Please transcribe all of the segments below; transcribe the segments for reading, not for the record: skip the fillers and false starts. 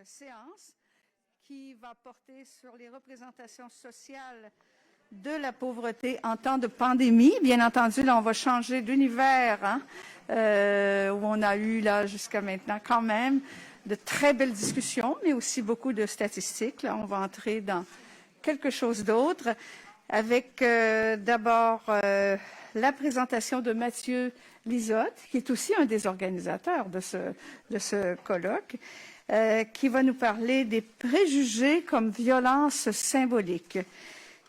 séance qui va porter sur les représentations sociales de la pauvreté en temps de pandémie. Bien entendu, là, on va changer d'univers, où on a eu là jusqu'à maintenant quand même de très belles discussions, mais aussi beaucoup de statistiques. Là, on va entrer dans quelque chose d'autre avec d'abord la présentation de Mathieu Lizotte, qui est aussi un des organisateurs de ce colloque, qui va nous parler des préjugés comme violence symbolique.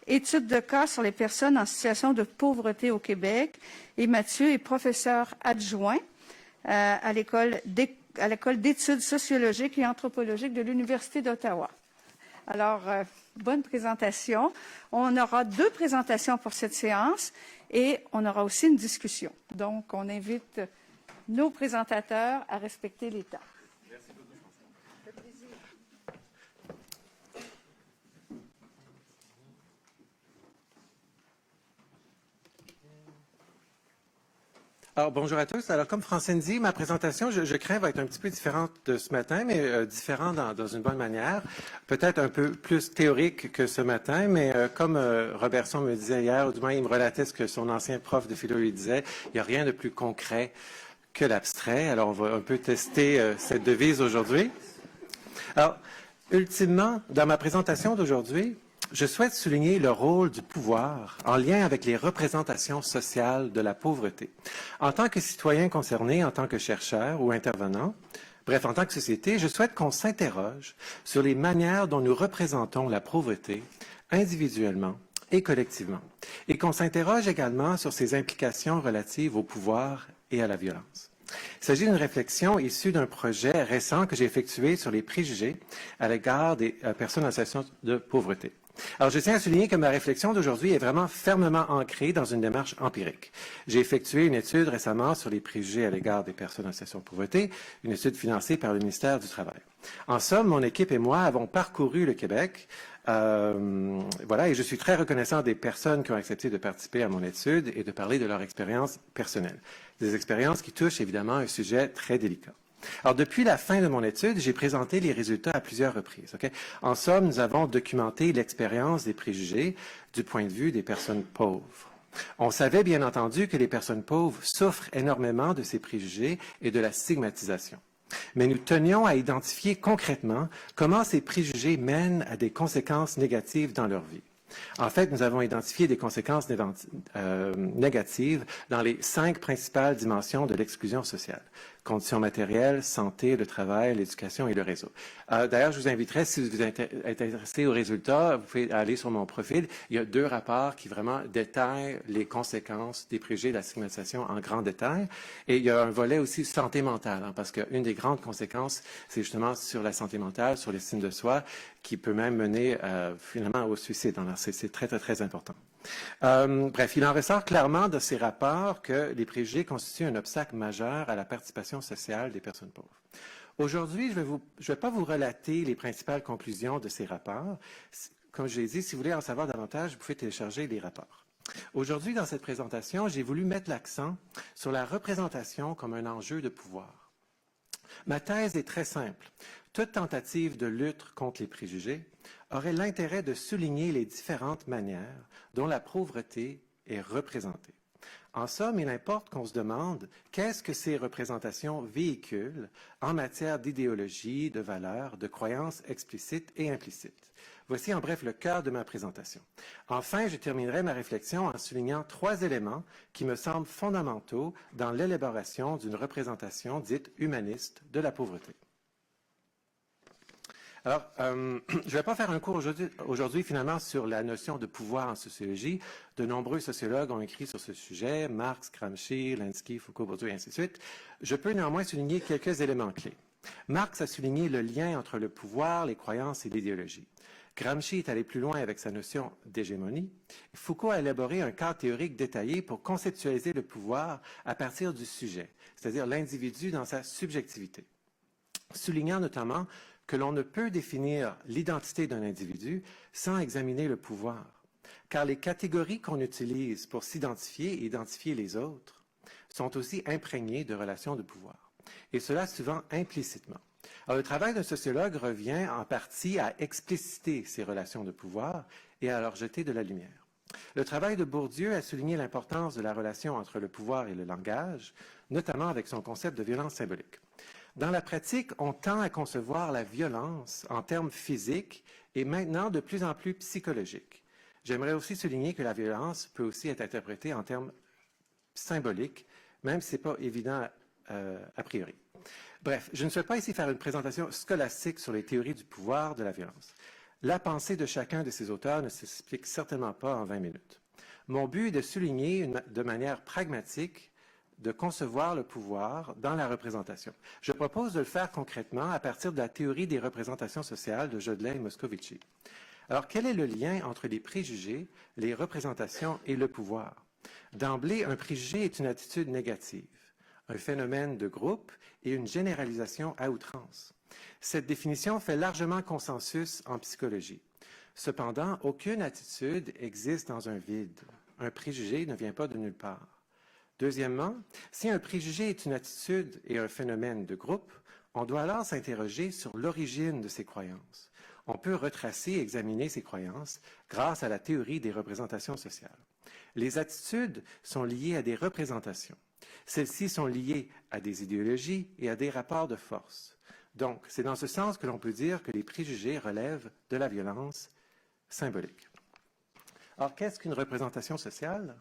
Étude de cas sur les personnes en situation de pauvreté au Québec. Et Mathieu est professeur adjoint à l'école d'études sociologiques et anthropologiques de l'Université d'Ottawa. Alors, bonne présentation. On aura 2 présentations pour cette séance et on aura aussi une discussion. Donc, on invite nos présentateurs à respecter les temps. Merci beaucoup, François. Ça fait plaisir. Alors, bonjour à tous. Alors, comme Francine dit, ma présentation, je crains, va être un petit peu différente de ce matin, mais différente dans une bonne manière. Peut-être un peu plus théorique que ce matin, mais comme Robertson me disait hier, ou du moins il me relatait ce que son ancien prof de philo lui disait, il n'y a rien de plus concret que l'abstrait. Alors, on va un peu tester cette devise aujourd'hui. Alors, ultimement, dans ma présentation d'aujourd'hui, je souhaite souligner le rôle du pouvoir en lien avec les représentations sociales de la pauvreté. En tant que citoyen concerné, en tant que chercheur ou intervenant, bref, en tant que société, je souhaite qu'on s'interroge sur les manières dont nous représentons la pauvreté individuellement et collectivement, et qu'on s'interroge également sur ses implications relatives au pouvoir et à la violence. Il s'agit d'une réflexion issue d'un projet récent que j'ai effectué sur les préjugés à l'égard des personnes en situation de pauvreté. Alors, je tiens à souligner que ma réflexion d'aujourd'hui est vraiment fermement ancrée dans une démarche empirique. J'ai effectué une étude récemment sur les préjugés à l'égard des personnes en situation de pauvreté, une étude financée par le ministère du Travail. En somme, mon équipe et moi avons parcouru le Québec, voilà, et je suis très reconnaissant des personnes qui ont accepté de participer à mon étude et de parler de leur expérience personnelle. Des expériences qui touchent évidemment un sujet très délicat. Alors, depuis la fin de mon étude, j'ai présenté les résultats à plusieurs reprises. Okay? En somme, nous avons documenté l'expérience des préjugés du point de vue des personnes pauvres. On savait bien entendu que les personnes pauvres souffrent énormément de ces préjugés et de la stigmatisation. Mais nous tenions à identifier concrètement comment ces préjugés mènent à des conséquences négatives dans leur vie. En fait, nous avons identifié des conséquences négatives dans les 5 principales dimensions de l'exclusion sociale. Conditions matérielles, santé, le travail, l'éducation et le réseau. D'ailleurs, je vous inviterai, si vous êtes intéressé aux résultats, vous pouvez aller sur mon profil. Il y a 2 rapports qui vraiment détaillent les conséquences des préjugés de la stigmatisation en grand détail. Et il y a un volet aussi santé mentale, parce qu'une des grandes conséquences, c'est justement sur la santé mentale, sur l'estime de soi, qui peut même mener finalement au suicide. Alors, c'est très, très, très important. Bref, il en ressort clairement de ces rapports que les préjugés constituent un obstacle majeur à la participation sociale des personnes pauvres. Aujourd'hui, je ne vais pas vous relater les principales conclusions de ces rapports. Comme je l'ai dit, si vous voulez en savoir davantage, vous pouvez télécharger les rapports. Aujourd'hui, dans cette présentation, j'ai voulu mettre l'accent sur la représentation comme un enjeu de pouvoir. Ma thèse est très simple. Toute tentative de lutte contre les préjugés aurait l'intérêt de souligner les différentes manières dont la pauvreté est représentée. En somme, il importe qu'on se demande qu'est-ce que ces représentations véhiculent en matière d'idéologie, de valeurs, de croyances explicites et implicites. Voici en bref le cœur de ma présentation. Enfin, je terminerai ma réflexion en soulignant 3 éléments qui me semblent fondamentaux dans l'élaboration d'une représentation dite humaniste de la pauvreté. Alors, je ne vais pas faire un cours aujourd'hui finalement sur la notion de pouvoir en sociologie. De nombreux sociologues ont écrit sur ce sujet, Marx, Gramsci, Lenski, Foucault, Bourdieu et ainsi de suite. Je peux néanmoins souligner quelques éléments clés. Marx a souligné le lien entre le pouvoir, les croyances et l'idéologie. Gramsci est allé plus loin avec sa notion d'hégémonie. Foucault a élaboré un cadre théorique détaillé pour conceptualiser le pouvoir à partir du sujet, c'est-à-dire l'individu dans sa subjectivité, soulignant notamment que l'on ne peut définir l'identité d'un individu sans examiner le pouvoir, car les catégories qu'on utilise pour s'identifier et identifier les autres sont aussi imprégnées de relations de pouvoir, et cela souvent implicitement. Alors, le travail d'un sociologue revient en partie à expliciter ces relations de pouvoir et à leur jeter de la lumière. Le travail de Bourdieu a souligné l'importance de la relation entre le pouvoir et le langage, notamment avec son concept de violence symbolique. Dans la pratique, on tend à concevoir la violence en termes physiques et maintenant de plus en plus psychologiques. J'aimerais aussi souligner que la violence peut aussi être interprétée en termes symboliques, même si ce n'est pas évident a priori. Bref, je ne souhaite pas ici faire une présentation scolastique sur les théories du pouvoir de la violence. La pensée de chacun de ces auteurs ne s'explique certainement pas en 20 minutes. Mon but est de souligner de manière pragmatique de concevoir le pouvoir dans la représentation. Je propose de le faire concrètement à partir de la théorie des représentations sociales de Jodelet et Moscovici. Alors, quel est le lien entre les préjugés, les représentations et le pouvoir? D'emblée, un préjugé est une attitude négative, un phénomène de groupe et une généralisation à outrance. Cette définition fait largement consensus en psychologie. Cependant, aucune attitude existe dans un vide. Un préjugé ne vient pas de nulle part. Deuxièmement, si un préjugé est une attitude et un phénomène de groupe, on doit alors s'interroger sur l'origine de ces croyances. On peut retracer et examiner ces croyances grâce à la théorie des représentations sociales. Les attitudes sont liées à des représentations. Celles-ci sont liées à des idéologies et à des rapports de force. Donc, c'est dans ce sens que l'on peut dire que les préjugés relèvent de la violence symbolique. Alors, qu'est-ce qu'une représentation sociale?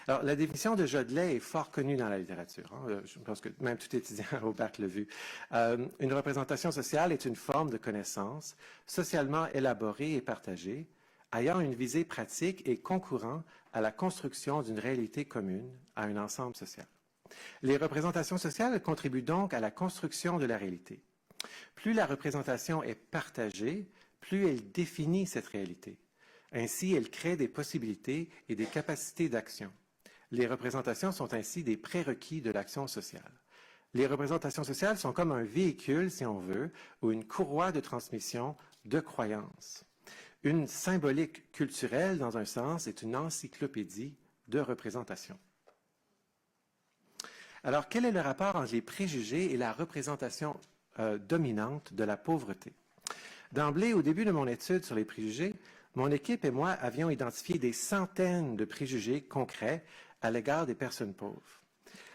Alors, la définition de Jodelet est fort connue dans la littérature. Je pense que même tout étudiant au bac l'a vu. Une représentation sociale est une forme de connaissance socialement élaborée et partagée, ayant une visée pratique et concourant à la construction d'une réalité commune, à un ensemble social. Les représentations sociales contribuent donc à la construction de la réalité. Plus la représentation est partagée, plus elle définit cette réalité. Ainsi, elle crée des possibilités et des capacités d'action. Les représentations sont ainsi des prérequis de l'action sociale. Les représentations sociales sont comme un véhicule, si on veut, ou une courroie de transmission de croyances. Une symbolique culturelle, dans un sens, est une encyclopédie de représentation. Alors, quel est le rapport entre les préjugés et la représentation dominante de la pauvreté? D'emblée, au début de mon étude sur les préjugés, mon équipe et moi avions identifié des centaines de préjugés concrets à l'égard des personnes pauvres.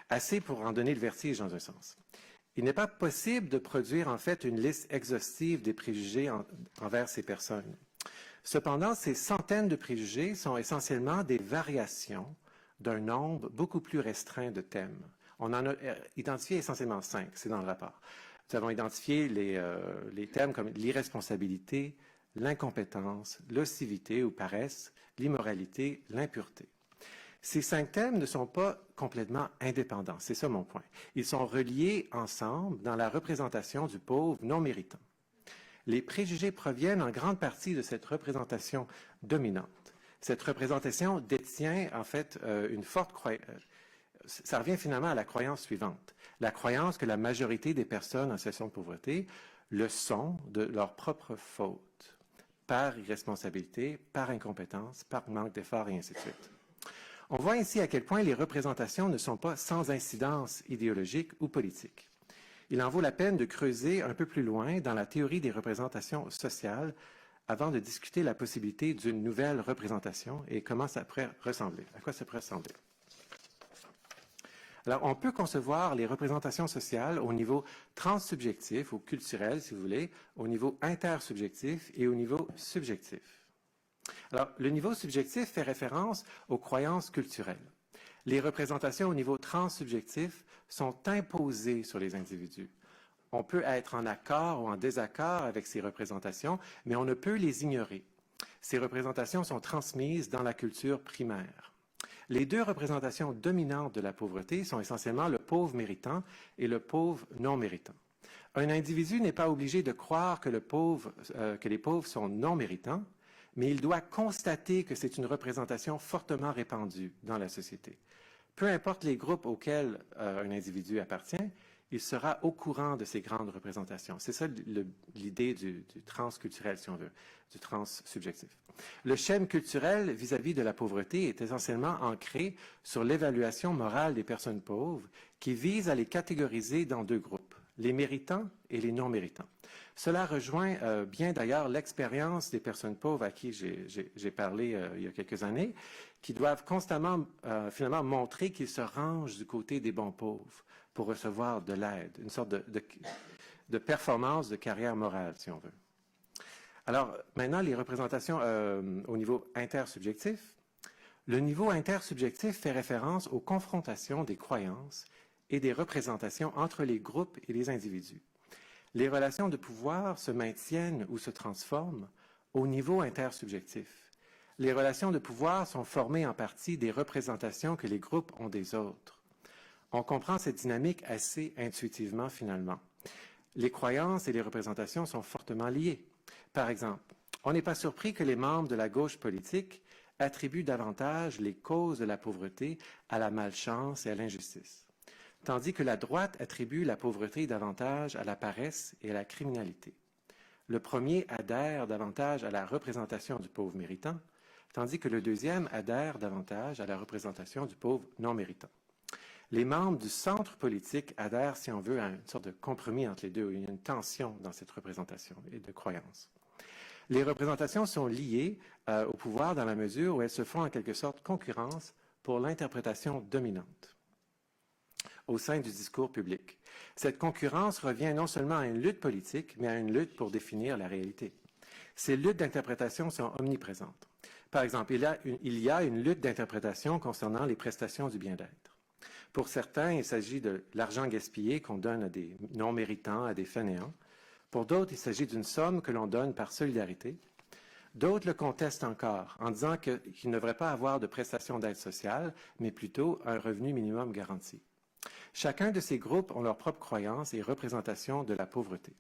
Assez pour en donner le vertige dans un sens. Il n'est pas possible de produire en fait une liste exhaustive des préjugés envers ces personnes. Cependant, ces centaines de préjugés sont essentiellement des variations d'un nombre beaucoup plus restreint de thèmes. On en a identifié essentiellement 5, c'est dans le rapport. Nous avons identifié les thèmes comme l'irresponsabilité, l'incompétence, l'ossivité ou paresse, l'immoralité, l'impureté. Ces 5 thèmes ne sont pas complètement indépendants, c'est ça mon point. Ils sont reliés ensemble dans la représentation du pauvre non méritant. Les préjugés proviennent en grande partie de cette représentation dominante. Cette représentation détient en fait une forte croyance. Ça revient finalement à la croyance suivante. La croyance que la majorité des personnes en situation de pauvreté le sont de leur propre faute, par irresponsabilité, par incompétence, par manque d'effort et ainsi de suite. On voit ainsi à quel point les représentations ne sont pas sans incidence idéologique ou politique. Il en vaut la peine de creuser un peu plus loin dans la théorie des représentations sociales avant de discuter la possibilité d'une nouvelle représentation et comment ça pourrait ressembler, à quoi ça pourrait ressembler. Alors, on peut concevoir les représentations sociales au niveau transsubjectif ou culturel, si vous voulez, au niveau intersubjectif et au niveau subjectif. Alors, le niveau subjectif fait référence aux croyances culturelles. Les représentations au niveau transsubjectif sont imposées sur les individus. On peut être en accord ou en désaccord avec ces représentations, mais on ne peut les ignorer. Ces représentations sont transmises dans la culture primaire. Les 2 représentations dominantes de la pauvreté sont essentiellement le pauvre méritant et le pauvre non méritant. Un individu n'est pas obligé de croire que les pauvres sont non méritants, mais il doit constater que c'est une représentation fortement répandue dans la société. Peu importe les groupes auxquels un individu appartient, il sera au courant de ces grandes représentations. C'est ça l'idée du transculturel, si on veut, du transsubjectif. Le schème culturel vis-à-vis de la pauvreté est essentiellement ancré sur l'évaluation morale des personnes pauvres qui vise à les catégoriser dans 2 groupes, les méritants et les non-méritants. Cela rejoint bien d'ailleurs l'expérience des personnes pauvres à qui j'ai parlé il y a quelques années, qui doivent constamment finalement montrer qu'ils se rangent du côté des bons pauvres pour recevoir de l'aide, une sorte de performance de carrière morale, si on veut. Alors, maintenant, les représentations au niveau intersubjectif. Le niveau intersubjectif fait référence aux confrontations des croyances et des représentations entre les groupes et les individus. Les relations de pouvoir se maintiennent ou se transforment au niveau intersubjectif. Les relations de pouvoir sont formées en partie des représentations que les groupes ont des autres. On comprend cette dynamique assez intuitivement finalement. Les croyances et les représentations sont fortement liées. Par exemple, on n'est pas surpris que les membres de la gauche politique attribuent davantage les causes de la pauvreté à la malchance et à l'injustice, tandis que la droite attribue la pauvreté davantage à la paresse et à la criminalité. Le premier adhère davantage à la représentation du pauvre méritant, tandis que le deuxième adhère davantage à la représentation du pauvre non méritant. Les membres du centre politique adhèrent, si on veut, à une sorte de compromis entre les deux, où il y a une tension dans cette représentation et de croyance. Les représentations sont liées au pouvoir dans la mesure où elles se font en quelque sorte concurrence pour l'interprétation dominante au sein du discours public. Cette concurrence revient non seulement à une lutte politique, mais à une lutte pour définir la réalité. Ces luttes d'interprétation sont omniprésentes. Par exemple, il y a une lutte d'interprétation concernant les prestations du bien-être. Pour certains, il s'agit de l'argent gaspillé qu'on donne à des non-méritants, à des fainéants. Pour d'autres, il s'agit d'une somme que l'on donne par solidarité. D'autres le contestent encore en disant qu'il ne devrait pas avoir de prestations d'aide sociale, mais plutôt un revenu minimum garanti. Chacun de ces groupes ont leurs propres croyances et représentations de la pauvreté.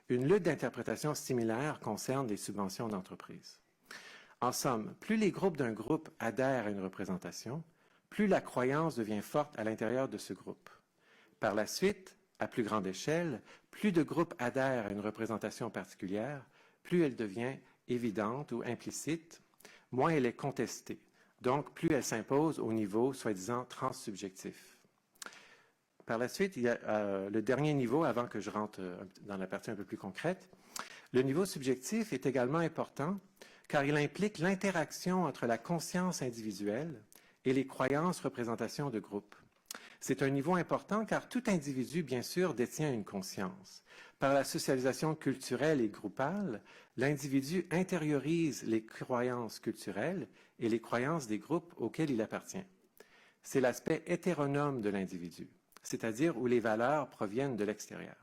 Une lutte d'interprétation similaire concerne les subventions d'entreprise. En somme, plus les groupes d'un groupe adhèrent à une représentation, plus la croyance devient forte à l'intérieur de ce groupe. Par la suite, à plus grande échelle, plus de groupes adhèrent à une représentation particulière, plus elle devient évidente ou implicite, moins elle est contestée. Donc, plus elle s'impose au niveau, soi-disant, transsubjectif. Par la suite, il y a le dernier niveau, avant que je rentre dans la partie un peu plus concrète. Le niveau subjectif est également important car il implique l'interaction entre la conscience individuelle et les croyances représentations de groupe. C'est un niveau important car tout individu, bien sûr, détient une conscience. Par la socialisation culturelle et groupale, l'individu intériorise les croyances culturelles et les croyances des groupes auxquels il appartient. C'est l'aspect hétéronome de l'individu, c'est-à-dire où les valeurs proviennent de l'extérieur.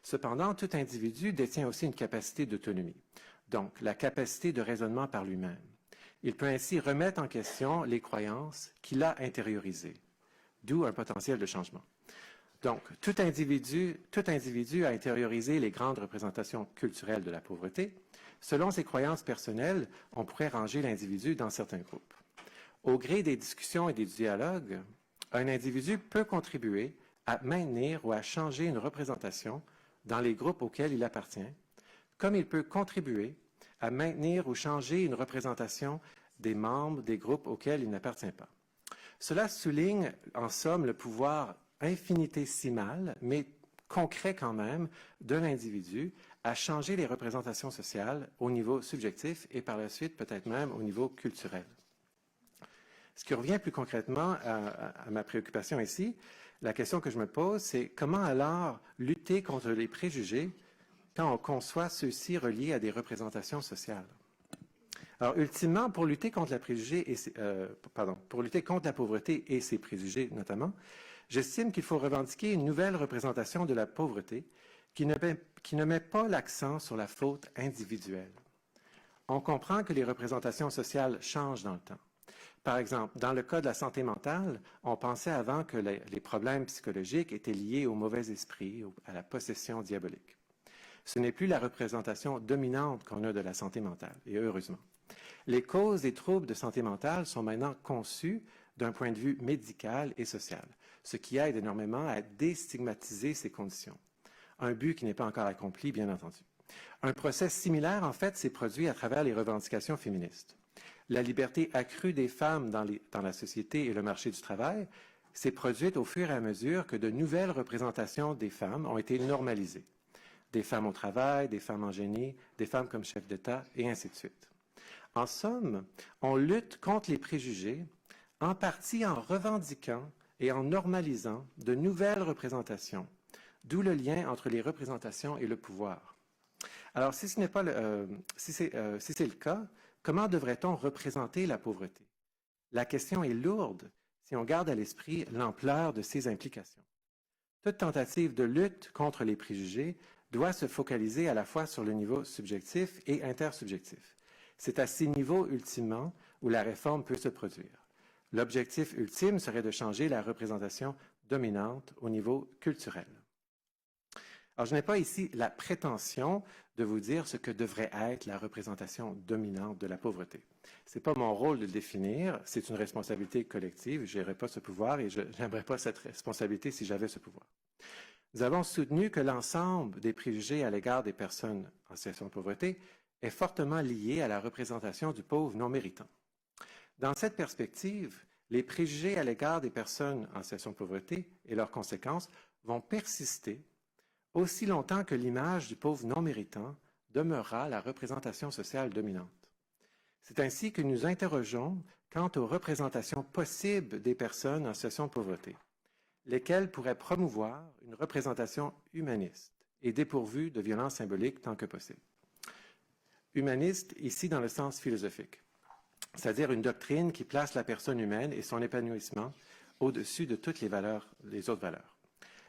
Cependant, tout individu détient aussi une capacité d'autonomie, donc la capacité de raisonnement par lui-même. Il peut ainsi remettre en question les croyances qu'il a intériorisées, d'où un potentiel de changement. Donc, tout individu a intériorisé les grandes représentations culturelles de la pauvreté. Selon ses croyances personnelles, on pourrait ranger l'individu dans certains groupes. Au gré des discussions et des dialogues, un individu peut contribuer à maintenir ou à changer une représentation dans les groupes auxquels il appartient, comme il peut contribuer à maintenir ou changer une représentation des membres des groupes auxquels il n'appartient pas. Cela souligne, en somme, le pouvoir infinitésimal, mais concret quand même, de l'individu à changer les représentations sociales au niveau subjectif et par la suite peut-être même au niveau culturel. Ce qui revient plus concrètement à ma préoccupation ici, la question que je me pose, c'est comment alors lutter contre les préjugés quand on conçoit ceux-ci reliés à des représentations sociales? Alors, ultimement, pour lutter contre la pauvreté et ses préjugés notamment, j'estime qu'il faut revendiquer une nouvelle représentation de la pauvreté qui ne met pas l'accent sur la faute individuelle. On comprend que les représentations sociales changent dans le temps. Par exemple, dans le cas de la santé mentale, on pensait avant que les problèmes psychologiques étaient liés au mauvais esprit, à la possession diabolique. Ce n'est plus la représentation dominante qu'on a de la santé mentale, et heureusement. Les causes des troubles de santé mentale sont maintenant conçues d'un point de vue médical et social, ce qui aide énormément à déstigmatiser ces conditions. Un but qui n'est pas encore accompli, bien entendu. Un procès similaire, en fait, s'est produit à travers les revendications féministes. La liberté accrue des femmes dans la société et le marché du travail s'est produite au fur et à mesure que de nouvelles représentations des femmes ont été normalisées. Des femmes au travail, des femmes en génie, des femmes comme chefs d'État, et ainsi de suite. En somme, on lutte contre les préjugés, en partie en revendiquant et en normalisant de nouvelles représentations, d'où le lien entre les représentations et le pouvoir. Alors, si c'est le cas, comment devrait-on représenter la pauvreté? La question est lourde si on garde à l'esprit l'ampleur de ses implications. Toute tentative de lutte contre les préjugés doit se focaliser à la fois sur le niveau subjectif et intersubjectif. C'est à ces niveaux, ultimement, où la réforme peut se produire. L'objectif ultime serait de changer la représentation dominante au niveau culturel. Alors, je n'ai pas ici la prétention de vous dire ce que devrait être la représentation dominante de la pauvreté. Ce n'est pas mon rôle de le définir, c'est une responsabilité collective. Je n'aurais pas ce pouvoir et je n'aimerais pas cette responsabilité si j'avais ce pouvoir. Nous avons soutenu que l'ensemble des préjugés à l'égard des personnes en situation de pauvreté est fortement lié à la représentation du pauvre non méritant. Dans cette perspective, les préjugés à l'égard des personnes en situation de pauvreté et leurs conséquences vont persister aussi longtemps que l'image du pauvre non méritant demeurera la représentation sociale dominante. C'est ainsi que nous interrogeons quant aux représentations possibles des personnes en situation de pauvreté, lesquelles pourraient promouvoir une représentation humaniste et dépourvue de violence symbolique tant que possible. Humaniste, ici dans le sens philosophique, c'est-à-dire une doctrine qui place la personne humaine et son épanouissement au-dessus de toutes les autres valeurs.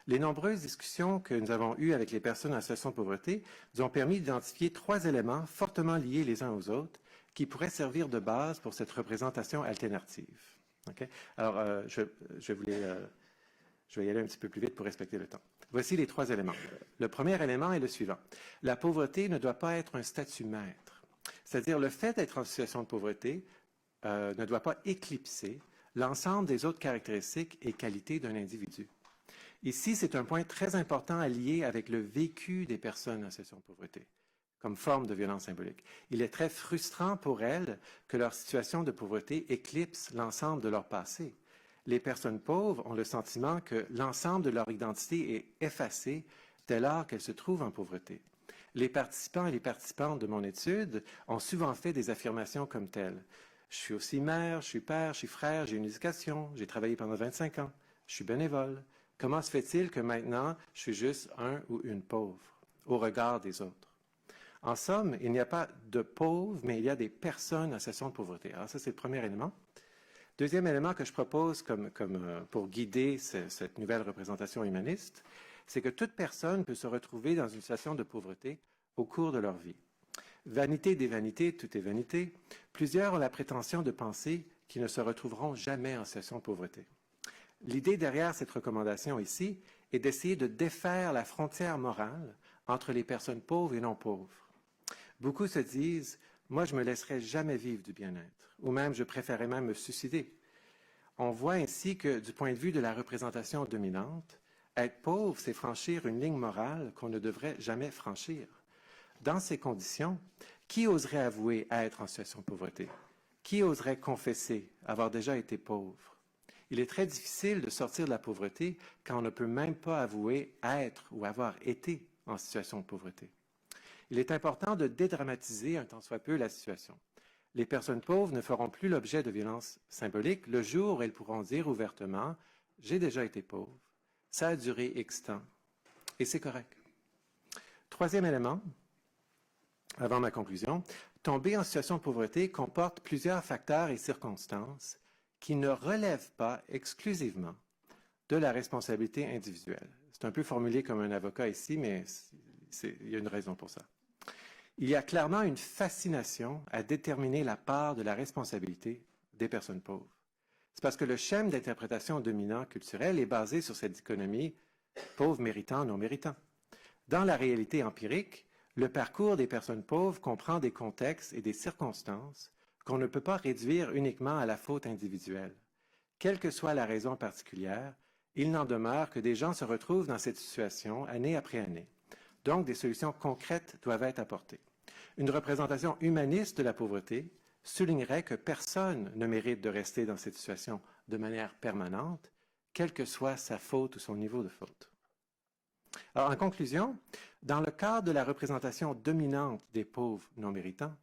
Les nombreuses discussions que nous avons eues avec les personnes en situation de pauvreté nous ont permis d'identifier 3 éléments fortement liés les uns aux autres qui pourraient servir de base pour cette représentation alternative. Okay? Alors, je vais y aller un petit peu plus vite pour respecter le temps. Voici les 3 éléments. Le premier élément est le suivant. La pauvreté ne doit pas être un statut maître. C'est-à-dire le fait d'être en situation de pauvreté ne doit pas éclipser l'ensemble des autres caractéristiques et qualités d'un individu. Ici, c'est un point très important à lier avec le vécu des personnes en situation de pauvreté, comme forme de violence symbolique. Il est très frustrant pour elles que leur situation de pauvreté éclipse l'ensemble de leur passé. Les personnes pauvres ont le sentiment que l'ensemble de leur identité est effacée dès lors qu'elles se trouvent en pauvreté. Les participants et les participantes de mon étude ont souvent fait des affirmations comme telles. Je suis aussi mère, je suis père, je suis frère, j'ai une éducation, j'ai travaillé pendant 25 ans, je suis bénévole. Comment se fait-il que maintenant, je suis juste un ou une pauvre au regard des autres? En somme, il n'y a pas de pauvres, mais il y a des personnes en situation de pauvreté. Alors ça, c'est le premier élément. Deuxième élément que je propose pour guider cette nouvelle représentation humaniste, c'est que toute personne peut se retrouver dans une situation de pauvreté au cours de leur vie. Vanité des vanités, tout est vanité. Plusieurs ont la prétention de penser qu'ils ne se retrouveront jamais en situation de pauvreté. L'idée derrière cette recommandation ici est d'essayer de défaire la frontière morale entre les personnes pauvres et non pauvres. Beaucoup se disent « moi, je ne me laisserai jamais vivre du bien-être » ou même « je préférerais même me suicider ». On voit ainsi que, du point de vue de la représentation dominante, être pauvre, c'est franchir une ligne morale qu'on ne devrait jamais franchir. Dans ces conditions, qui oserait avouer être en situation de pauvreté? Qui oserait confesser avoir déjà été pauvre? Il est très difficile de sortir de la pauvreté quand on ne peut même pas avouer être ou avoir été en situation de pauvreté. Il est important de dédramatiser un tant soit peu la situation. Les personnes pauvres ne feront plus l'objet de violences symboliques le jour où elles pourront dire ouvertement « j'ai déjà été pauvre, ça a duré X temps et c'est correct ». Troisième élément, avant ma conclusion, tomber en situation de pauvreté comporte plusieurs facteurs et circonstances qui ne relèvent pas exclusivement de la responsabilité individuelle. C'est un peu formulé comme un avocat ici, mais il y a une raison pour ça. Il y a clairement une fascination à déterminer la part de la responsabilité des personnes pauvres. C'est parce que le schéma d'interprétation dominant culturel est basé sur cette dichotomie pauvre méritant, non méritant. Dans la réalité empirique, le parcours des personnes pauvres comprend des contextes et des circonstances qu'on ne peut pas réduire uniquement à la faute individuelle. Quelle que soit la raison particulière, il n'en demeure que des gens se retrouvent dans cette situation année après année. Donc, des solutions concrètes doivent être apportées. Une représentation humaniste de la pauvreté soulignerait que personne ne mérite de rester dans cette situation de manière permanente, quelle que soit sa faute ou son niveau de faute. Alors, en conclusion, dans le cadre de la représentation dominante des pauvres non méritants,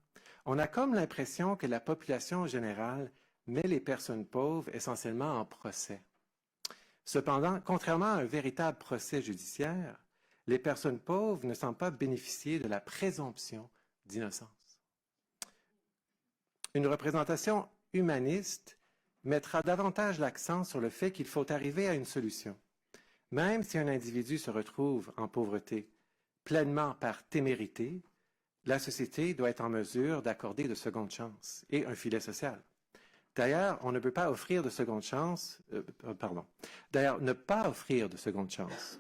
on a comme l'impression que la population générale met les personnes pauvres essentiellement en procès. Cependant, contrairement à un véritable procès judiciaire, les personnes pauvres ne semblent pas bénéficier de la présomption d'innocence. Une représentation humaniste mettra davantage l'accent sur le fait qu'il faut arriver à une solution. Même si un individu se retrouve en pauvreté pleinement par témérité, la société doit être en mesure d'accorder de secondes chances et un filet social. D'ailleurs, on ne peut pas offrir de seconde chance, D'ailleurs, ne pas offrir de seconde chance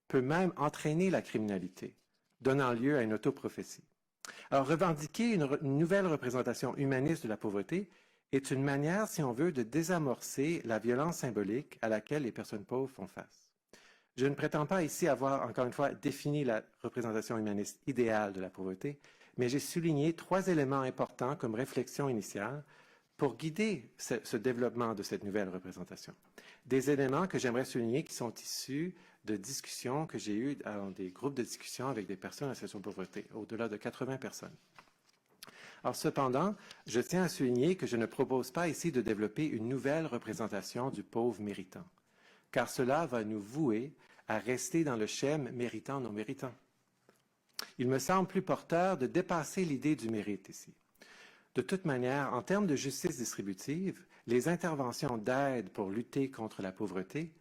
peut même entraîner la criminalité, donnant lieu à une autoprophétie. Alors, revendiquer une nouvelle représentation humaniste de la pauvreté est une manière, si on veut, de désamorcer la violence symbolique à laquelle les personnes pauvres font face. Je ne prétends pas ici avoir, encore une fois, défini la représentation humaniste idéale de la pauvreté, mais j'ai souligné 3 éléments importants comme réflexion initiale pour guider ce développement de cette nouvelle représentation. Des éléments que j'aimerais souligner qui sont issus de discussions que j'ai eues dans des groupes de discussion avec des personnes en situation de pauvreté, au-delà de 80 personnes. Alors, cependant, je tiens à souligner que je ne propose pas ici de développer une nouvelle représentation du pauvre méritant, car cela va nous vouer à rester dans le schème méritant-non méritant. Il me semble plus porteur de dépasser l'idée du mérite ici. De toute manière, en termes de justice distributive, les interventions d'aide pour lutter contre la pauvreté,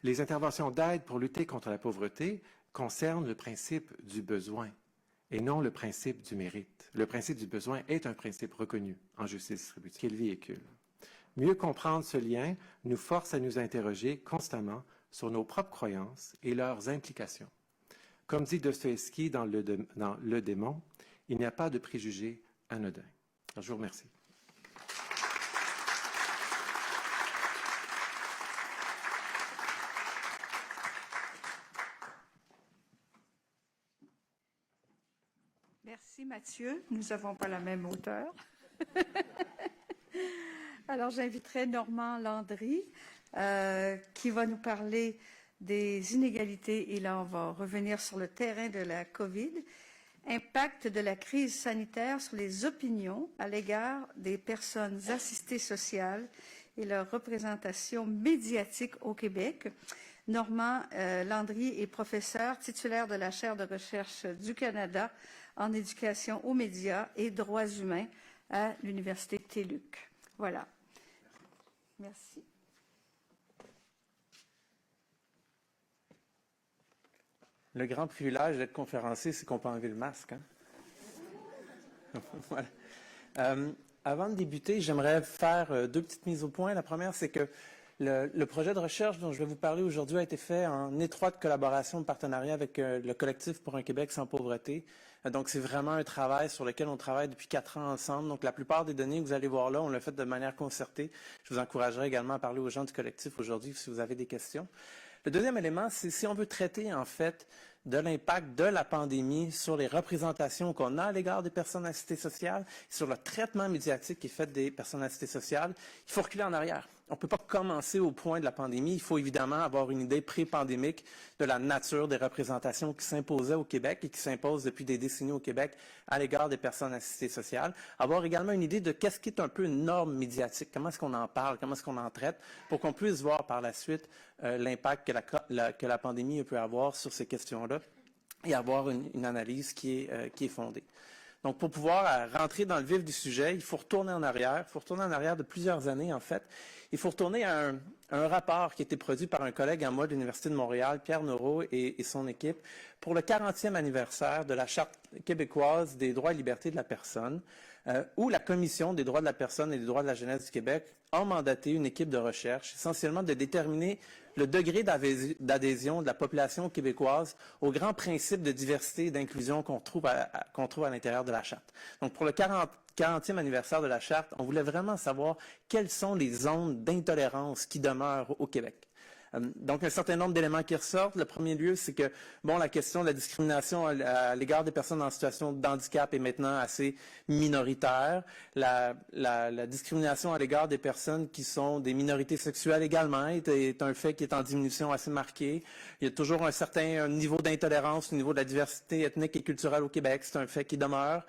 les interventions d'aide pour lutter contre la pauvreté concernent le principe du besoin et non le principe du mérite. Le principe du besoin est un principe reconnu en justice distributive, qu'il véhicule. Mieux comprendre ce lien nous force à nous interroger constamment sur nos propres croyances et leurs implications. Comme dit Dostoïevski dans Le démon, il n'y a pas de préjugés anodins. Alors, je vous remercie. Merci Mathieu. Nous n'avons pas la même hauteur. Alors, j'inviterai Normand Landry qui va nous parler des inégalités, et là, on va revenir sur le terrain de la COVID, impact de la crise sanitaire sur les opinions à l'égard des personnes assistées sociales et leur représentation médiatique au Québec. Normand Landry est professeur titulaire de la chaire de recherche du Canada en éducation aux médias et droits humains à l'Université TÉLUQ. Voilà. Merci. Le grand privilège d'être conférencier, c'est qu'on peut enlever le masque. Hein? Voilà. Avant de débuter, j'aimerais faire 2 petites mises au point. La première, c'est que le projet de recherche dont je vais vous parler aujourd'hui a été fait en étroite collaboration, partenariat avec le collectif pour un Québec sans pauvreté. Donc, c'est vraiment un travail sur lequel on travaille depuis 4 ans ensemble. Donc, la plupart des données que vous allez voir là, on l'a fait de manière concertée. Je vous encouragerai également à parler aux gens du collectif aujourd'hui si vous avez des questions. Le deuxième élément, c'est si on veut traiter en fait de l'impact de la pandémie sur les représentations qu'on a à l'égard des personnes assistées sociales, sur le traitement médiatique qui est fait des personnes assistées sociales, il faut reculer en arrière. On ne peut pas commencer au point de la pandémie. Il faut évidemment avoir une idée pré-pandémique de la nature des représentations qui s'imposaient au Québec et qui s'imposent depuis des décennies au Québec à l'égard des personnes assistées sociales. Avoir également une idée de qu'est-ce qui est un peu une norme médiatique, comment est-ce qu'on en parle, comment est-ce qu'on en traite, pour qu'on puisse voir par la suite l'impact que la pandémie peut avoir sur ces questions-là et avoir une analyse qui est fondée. Donc, pour pouvoir rentrer dans le vif du sujet, il faut retourner en arrière. Il faut retourner en arrière de plusieurs années, en fait. Il faut retourner à un rapport qui a été produit par un collègue à moi de l'Université de Montréal, Pierre Noreau et son équipe, pour le 40e anniversaire de la Charte québécoise des droits et libertés de la personne, où la Commission des droits de la personne et des droits de la jeunesse du Québec a mandaté une équipe de recherche, essentiellement de déterminer le degré d'adhésion de la population québécoise aux grands principes de diversité et d'inclusion qu'on trouve à l'intérieur de la Charte. Donc, pour le 40e anniversaire de la Charte, on voulait vraiment savoir quelles sont les zones d'intolérance qui demeurent au Québec. Donc, un certain nombre d'éléments qui ressortent. Le premier lieu, c'est que, bon, la question de la discrimination à l'égard des personnes en situation de handicap est maintenant assez minoritaire. La discrimination à l'égard des personnes qui sont des minorités sexuelles également est un fait qui est en diminution assez marquée. Il y a toujours un certain niveau d'intolérance au niveau de la diversité ethnique et culturelle au Québec. C'est un fait qui demeure.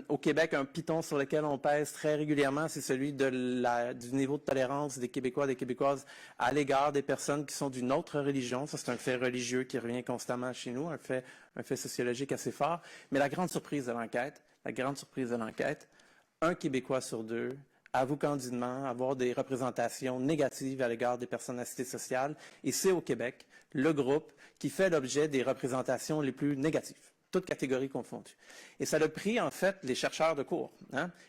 Au Québec, un piton sur lequel on pèse très régulièrement, c'est celui du niveau de tolérance des Québécois et des Québécoises à l'égard des personnes qui sont d'une autre religion. Ça, c'est un fait religieux qui revient constamment chez nous, un fait sociologique assez fort. Mais la grande surprise de l'enquête, un Québécois sur deux avoue candidement avoir des représentations négatives à l'égard des personnes assistées sociales. Et c'est au Québec le groupe qui fait l'objet des représentations les plus négatives, toutes catégories confondues. Et ça l'a pris, en fait, les chercheurs de cours.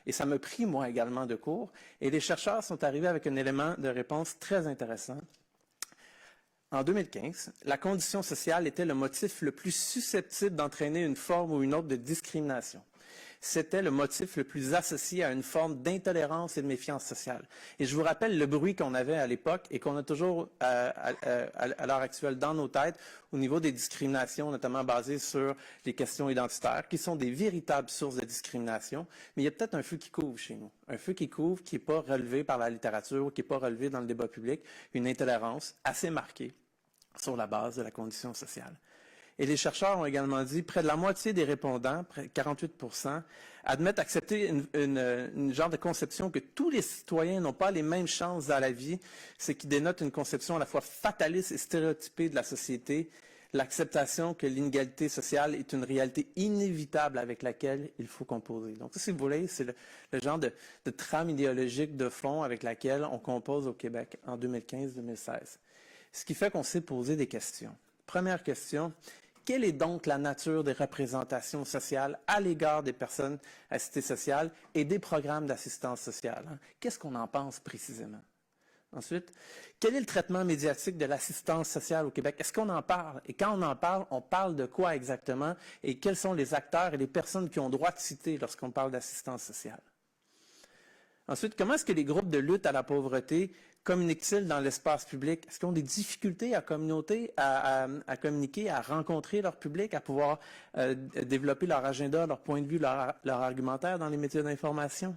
Et ça m'a pris, moi, également, de cours. Et les chercheurs sont arrivés avec un élément de réponse très intéressant. En 2015, la condition sociale était le motif le plus susceptible d'entraîner une forme ou une autre de discrimination. C'était le motif le plus associé à une forme d'intolérance et de méfiance sociale. Et je vous rappelle le bruit qu'on avait à l'époque et qu'on a toujours à l'heure actuelle dans nos têtes au niveau des discriminations, notamment basées sur les questions identitaires, qui sont des véritables sources de discrimination. Mais il y a peut-être un feu qui couvre chez nous. Un feu qui couvre, qui n'est pas relevé par la littérature, qui n'est pas relevé dans le débat public, une intolérance assez marquée sur la base de la condition sociale. Et les chercheurs ont également dit près de la moitié des répondants, près de 48%, admettent accepter une genre de conception que tous les citoyens n'ont pas les mêmes chances dans la vie, ce qui dénote une conception à la fois fataliste et stéréotypée de la société, l'acceptation que l'inégalité sociale est une réalité inévitable avec laquelle il faut composer. Donc ça, si vous voulez, c'est le genre de trame idéologique de fond avec laquelle on compose au Québec en 2015-2016. Ce qui fait qu'on s'est posé des questions. Première question, quelle est donc la nature des représentations sociales à l'égard des personnes assistées sociales et des programmes d'assistance sociale? Qu'est-ce qu'on en pense précisément? Ensuite, quel est le traitement médiatique de l'assistance sociale au Québec? Est-ce qu'on en parle? Et quand on parle de quoi exactement? Et quels sont les acteurs et les personnes qui ont droit de citer lorsqu'on parle d'assistance sociale? Ensuite, comment est-ce que les groupes de lutte à la pauvreté communiquent-ils dans l'espace public? Est-ce qu'ils ont des difficultés à communiquer, à rencontrer leur public, à pouvoir développer leur agenda, leur point de vue, leur argumentaire dans les métiers d'information?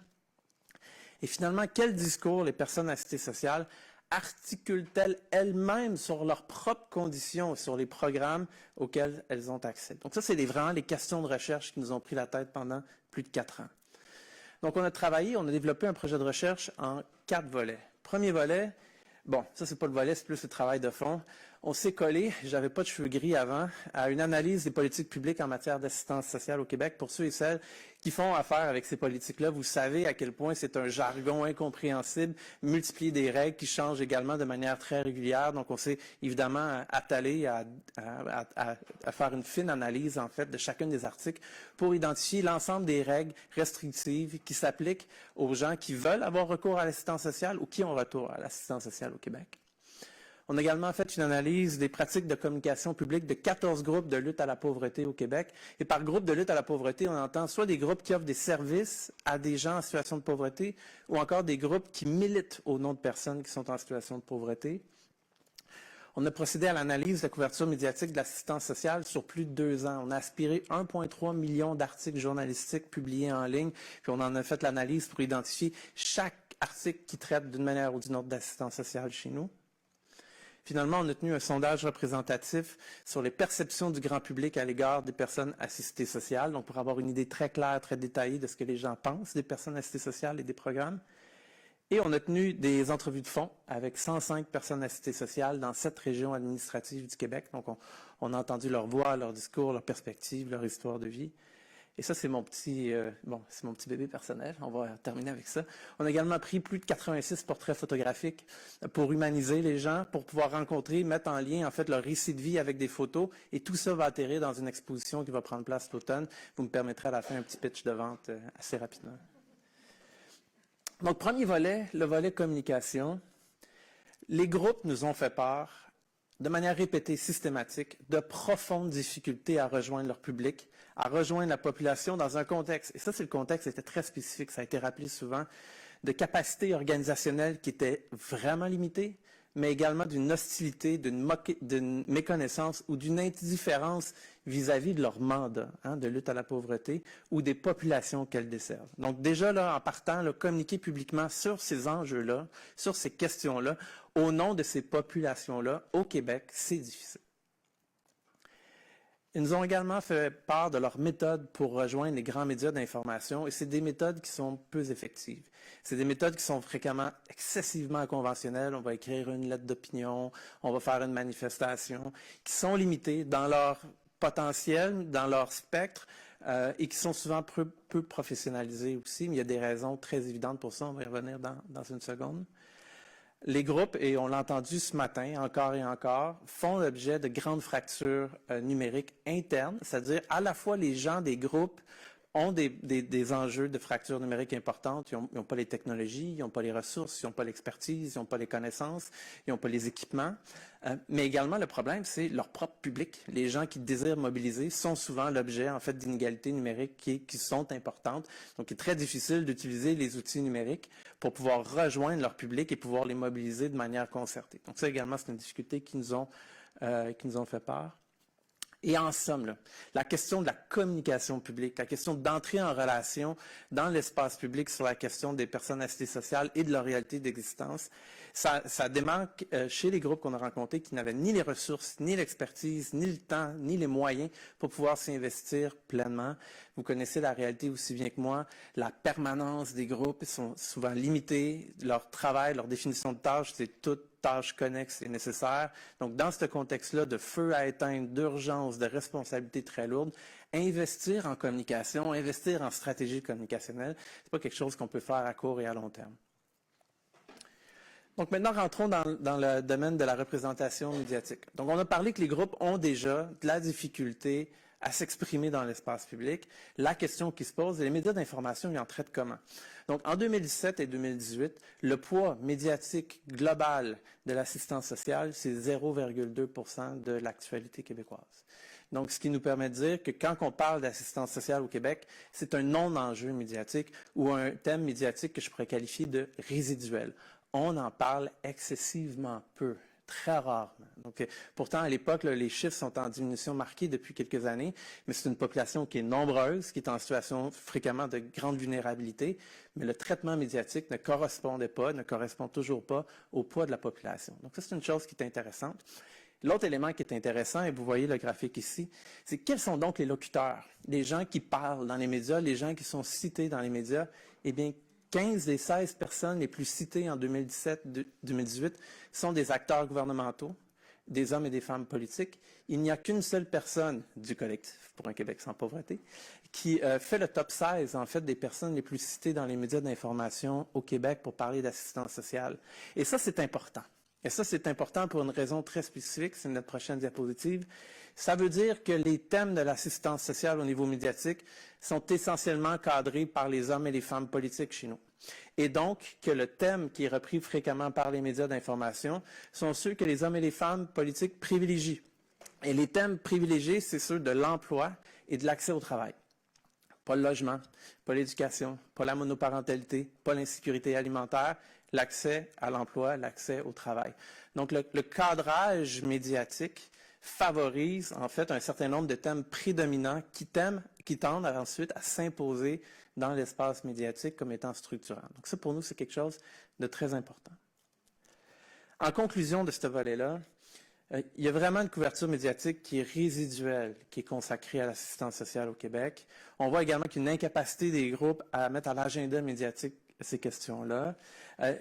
Et finalement, quel discours les personnes assistées sociales articulent-elles elles-mêmes sur leurs propres conditions, sur les programmes auxquels elles ont accès? Donc ça, c'est vraiment les questions de recherche qui nous ont pris la tête pendant plus de 4 ans. Donc on a développé un projet de recherche en 4 volets. Premier volet, bon, ça c'est pas le volet, c'est plus le travail de fond. On s'est collé, j'avais pas de cheveux gris avant, à une analyse des politiques publiques en matière d'assistance sociale au Québec. Pour ceux et celles qui font affaire avec ces politiques-là, vous savez à quel point c'est un jargon incompréhensible, multiplier des règles qui changent également de manière très régulière. Donc, on s'est évidemment attelé à faire une fine analyse, en fait, de chacun des articles pour identifier l'ensemble des règles restrictives qui s'appliquent aux gens qui veulent avoir recours à l'assistance sociale ou qui ont recours à l'assistance sociale au Québec. On a également fait une analyse des pratiques de communication publique de 14 groupes de lutte à la pauvreté au Québec. Et par groupe de lutte à la pauvreté, on entend soit des groupes qui offrent des services à des gens en situation de pauvreté ou encore des groupes qui militent au nom de personnes qui sont en situation de pauvreté. On a procédé à l'analyse de la couverture médiatique de l'assistance sociale sur plus de 2 ans. On a aspiré 1,3 million d'articles journalistiques publiés en ligne, puis on en a fait l'analyse pour identifier chaque article qui traite d'une manière ou d'une autre d'assistance sociale chez nous. Finalement, on a tenu un sondage représentatif sur les perceptions du grand public à l'égard des personnes assistées sociales, donc pour avoir une idée très claire, très détaillée de ce que les gens pensent des personnes assistées sociales et des programmes. Et on a tenu des entrevues de fond avec 105 personnes assistées sociales dans 7 régions administratives du Québec. Donc, on a entendu leur voix, leur discours, leurs perspectives, leur histoire de vie. Et ça, c'est mon petit bébé personnel. On va terminer avec ça. On a également pris plus de 86 portraits photographiques pour humaniser les gens, pour pouvoir rencontrer, mettre en lien, en fait, leur récit de vie avec des photos. Et tout ça va atterrir dans une exposition qui va prendre place cet automne. Vous me permettrez à la fin un petit pitch de vente assez rapidement. Donc, premier volet, le volet communication. Les groupes nous ont fait part, de manière répétée, systématique, de profondes difficultés à rejoindre leur public, à rejoindre la population dans un contexte, et ça c'est le contexte, c'était très spécifique, ça a été rappelé souvent, de capacités organisationnelles qui étaient vraiment limitées, mais également d'une hostilité, d'une méconnaissance ou d'une indifférence vis-à-vis de leur mandat de lutte à la pauvreté ou des populations qu'elles desservent. Donc déjà, là, en partant, là, communiquer publiquement sur ces enjeux-là, sur ces questions-là, au nom de ces populations-là, au Québec, c'est difficile. Ils nous ont également fait part de leurs méthodes pour rejoindre les grands médias d'information et c'est des méthodes qui sont peu effectives. C'est des méthodes qui sont fréquemment excessivement conventionnelles. On va écrire une lettre d'opinion, on va faire une manifestation, qui sont limitées dans leur potentiel, dans leur spectre et qui sont souvent peu professionnalisées aussi. Mais il y a des raisons très évidentes pour ça. On va y revenir dans une seconde. Les groupes, et on l'a entendu ce matin encore et encore, font l'objet de grandes fractures numériques internes, c'est-à-dire à la fois les gens des groupes ont des enjeux de fracture numérique importantes. Ils n'ont pas les technologies, ils n'ont pas les ressources, ils n'ont pas l'expertise, ils n'ont pas les connaissances, ils n'ont pas les équipements. Mais également, le problème, c'est leur propre public. Les gens qui désirent mobiliser sont souvent l'objet, en fait, d'inégalités numériques qui sont importantes. Donc, il est très difficile d'utiliser les outils numériques pour pouvoir rejoindre leur public et pouvoir les mobiliser de manière concertée. Donc, ça également, c'est une difficulté qui nous ont fait part. Et en somme, là, la question de la communication publique, la question d'entrer en relation dans l'espace public sur la question des personnes assistées sociales et de leur réalité d'existence, ça démarque chez les groupes qu'on a rencontrés qui n'avaient ni les ressources, ni l'expertise, ni le temps, ni les moyens pour pouvoir s'investir pleinement. Vous connaissez la réalité aussi bien que moi. La permanence des groupes sont souvent limitées. Leur travail, leur définition de tâches, c'est toute tâche connexe et nécessaire. Donc, dans ce contexte-là de feu à éteindre, d'urgence, de responsabilités très lourdes, investir en communication, investir en stratégie communicationnelle, ce n'est pas quelque chose qu'on peut faire à court et à long terme. Donc, maintenant, rentrons dans le domaine de la représentation médiatique. Donc, on a parlé que les groupes ont déjà de la difficulté à s'exprimer dans l'espace public. La question qui se pose, les médias d'information, ils en traitent comment? Donc, en 2017 et 2018, le poids médiatique global de l'assistance sociale, c'est 0,2 % de l'actualité québécoise. Donc, ce qui nous permet de dire que quand on parle d'assistance sociale au Québec, c'est un non-enjeu médiatique ou un thème médiatique que je pourrais qualifier de résiduel. On en parle excessivement peu. Très rarement. Donc, pourtant, à l'époque, les chiffres sont en diminution marquée depuis quelques années, mais c'est une population qui est nombreuse, qui est en situation fréquemment de grande vulnérabilité, mais le traitement médiatique ne correspond toujours pas au poids de la population. Donc, ça, c'est une chose qui est intéressante. L'autre élément qui est intéressant, et vous voyez le graphique ici, c'est quels sont donc les locuteurs, les gens qui parlent dans les médias, les gens qui sont cités dans les médias. Eh bien, 15 des 16 personnes les plus citées en 2017-2018 sont des acteurs gouvernementaux, des hommes et des femmes politiques. Il n'y a qu'une seule personne du collectif pour un Québec sans pauvreté qui fait le top 16, en fait, des personnes les plus citées dans les médias d'information au Québec pour parler d'assistance sociale. Et ça, c'est important. Et ça, c'est important pour une raison très spécifique. C'est notre prochaine diapositive. Ça veut dire que les thèmes de l'assistance sociale au niveau médiatique sont essentiellement cadrés par les hommes et les femmes politiques chez nous. Et donc, que le thème qui est repris fréquemment par les médias d'information sont ceux que les hommes et les femmes politiques privilégient. Et les thèmes privilégiés, c'est ceux de l'emploi et de l'accès au travail. Pas le logement, pas l'éducation, pas la monoparentalité, pas l'insécurité alimentaire, l'accès à l'emploi, l'accès au travail. Donc, le cadrage médiatique favorise en fait un certain nombre de thèmes prédominants qui tendent ensuite à s'imposer dans l'espace médiatique comme étant structurant. Donc ça, pour nous, c'est quelque chose de très important. En conclusion de ce volet-là, il y a vraiment une couverture médiatique qui est résiduelle, qui est consacrée à l'assistance sociale au Québec. On voit également qu'il y a une incapacité des groupes à mettre à l'agenda médiatique ces questions-là.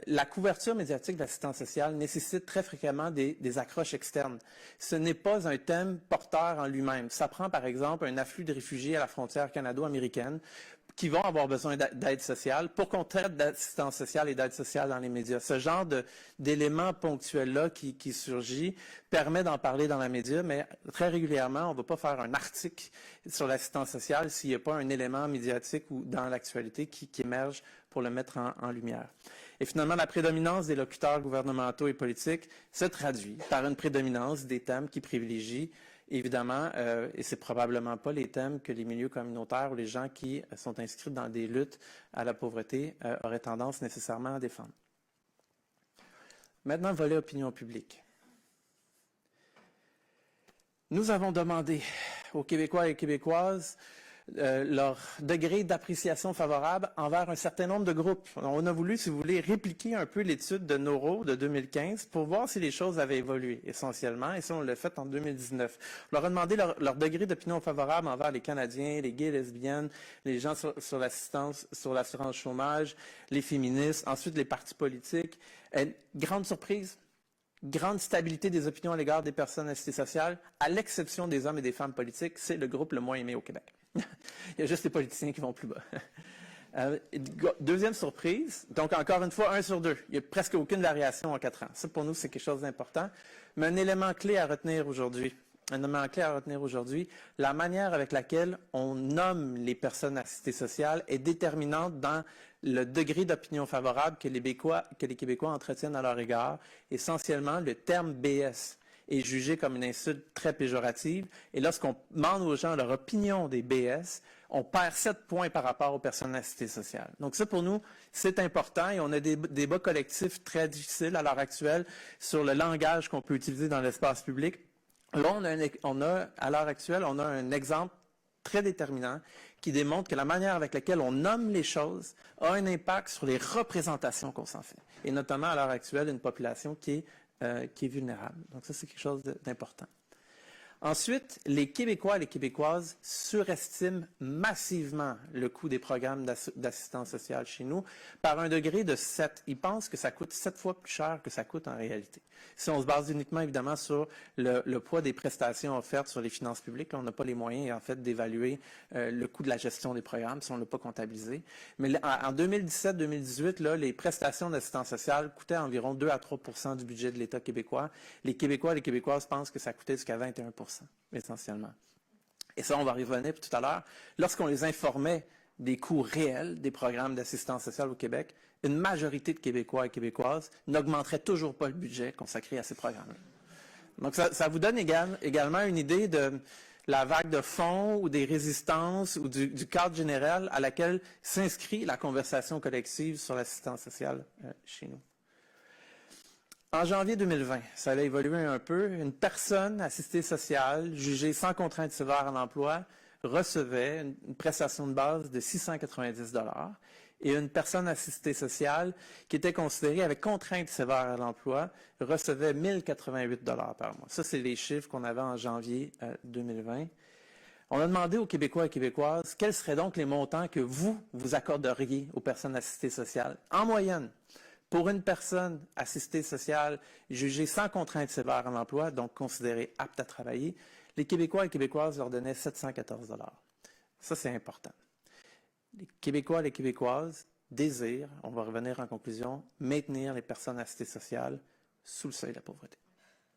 La couverture médiatique de l'assistance sociale nécessite très fréquemment des accroches externes. Ce n'est pas un thème porteur en lui-même. Ça prend, par exemple, un afflux de réfugiés à la frontière canado-américaine qui vont avoir besoin d'aide sociale pour qu'on traite d'assistance sociale et d'aide sociale dans les médias. Ce genre d'éléments ponctuels-là qui surgit permet d'en parler dans les médias, mais très régulièrement, on ne va pas faire un article sur l'assistance sociale s'il n'y a pas un élément médiatique ou dans l'actualité qui émerge pour le mettre en lumière. Et finalement, la prédominance des locuteurs gouvernementaux et politiques se traduit par une prédominance des thèmes qui privilégient évidemment, et c'est probablement pas les thèmes que les milieux communautaires ou les gens qui sont inscrits dans des luttes à la pauvreté auraient tendance nécessairement à défendre. Maintenant, volet opinion publique. Nous avons demandé aux Québécois et Québécoises leur degré d'appréciation favorable envers un certain nombre de groupes. On a voulu, si vous voulez, répliquer un peu l'étude de Noro de 2015 pour voir si les choses avaient évolué essentiellement, et ça, on l'a fait en 2019. On leur a demandé leur degré d'opinion favorable envers les Canadiens, les gays, lesbiennes, les gens sur l'assistance, sur l'assurance chômage, les féministes, ensuite les partis politiques. Grande surprise, grande stabilité des opinions à l'égard des personnes assistées sociales, à l'exception des hommes et des femmes politiques, c'est le groupe le moins aimé au Québec. Il y a juste les politiciens qui vont plus bas. Deuxième surprise, donc encore une fois, 1 sur 2. Il n'y a presque aucune variation en 4 ans. Ça, pour nous, c'est quelque chose d'important. Mais un élément clé à retenir aujourd'hui, la manière avec laquelle on nomme les personnes assistées sociales est déterminante dans le degré d'opinion favorable que les Québécois entretiennent à leur égard. Essentiellement, le terme BS est jugé comme une insulte très péjorative. Et lorsqu'on demande aux gens leur opinion des BS, on perd 7 points par rapport aux personnes assistées sociales. Donc ça, pour nous, c'est important et on a des débats collectifs très difficiles à l'heure actuelle sur le langage qu'on peut utiliser dans l'espace public. Là, à l'heure actuelle, on a un exemple très déterminant qui démontre que la manière avec laquelle on nomme les choses a un impact sur les représentations qu'on s'en fait. Et notamment, à l'heure actuelle, une population qui est vulnérable. Donc ça, c'est quelque chose d'important. Ensuite, les Québécois et les Québécoises surestiment massivement le coût des programmes d'assistance sociale chez nous par un degré de 7. Ils pensent que ça coûte 7 fois plus cher que ça coûte en réalité. Si on se base uniquement, évidemment, sur le poids des prestations offertes sur les finances publiques, on n'a pas les moyens, en fait, d'évaluer le coût de la gestion des programmes si on ne l'a pas comptabilisé. Mais en 2017-2018, les prestations d'assistance sociale coûtaient environ 2 à 3 du budget de l'État québécois. Les Québécois et les Québécoises pensent que ça coûtait jusqu'à 21 essentiellement. Et ça, on va y revenir tout à l'heure. Lorsqu'on les informait des coûts réels des programmes d'assistance sociale au Québec, une majorité de Québécois et Québécoises n'augmenterait toujours pas le budget consacré à ces programmes-là. Donc, ça vous donne également une idée de la vague de fonds ou des résistances ou du cadre général à laquelle s'inscrit la conversation collective sur l'assistance sociale chez nous. En janvier 2020, ça a évolué un peu. Une personne assistée sociale, jugée sans contrainte sévère à l'emploi, recevait une prestation de base de 690 $ et une personne assistée sociale qui était considérée avec contrainte sévère à l'emploi recevait 1 088 $ par mois. Ça, c'est les chiffres qu'on avait en janvier 2020. On a demandé aux Québécois et Québécoises quels seraient donc les montants que vous accorderiez aux personnes assistées sociales. En moyenne, pour une personne assistée sociale jugée sans contrainte sévère à l'emploi, donc considérée apte à travailler, les Québécois et Québécoises leur donnaient 714 $. Ça, c'est important. Les Québécois et les Québécoises désirent, on va revenir en conclusion, maintenir les personnes assistées sociales sous le seuil de la pauvreté.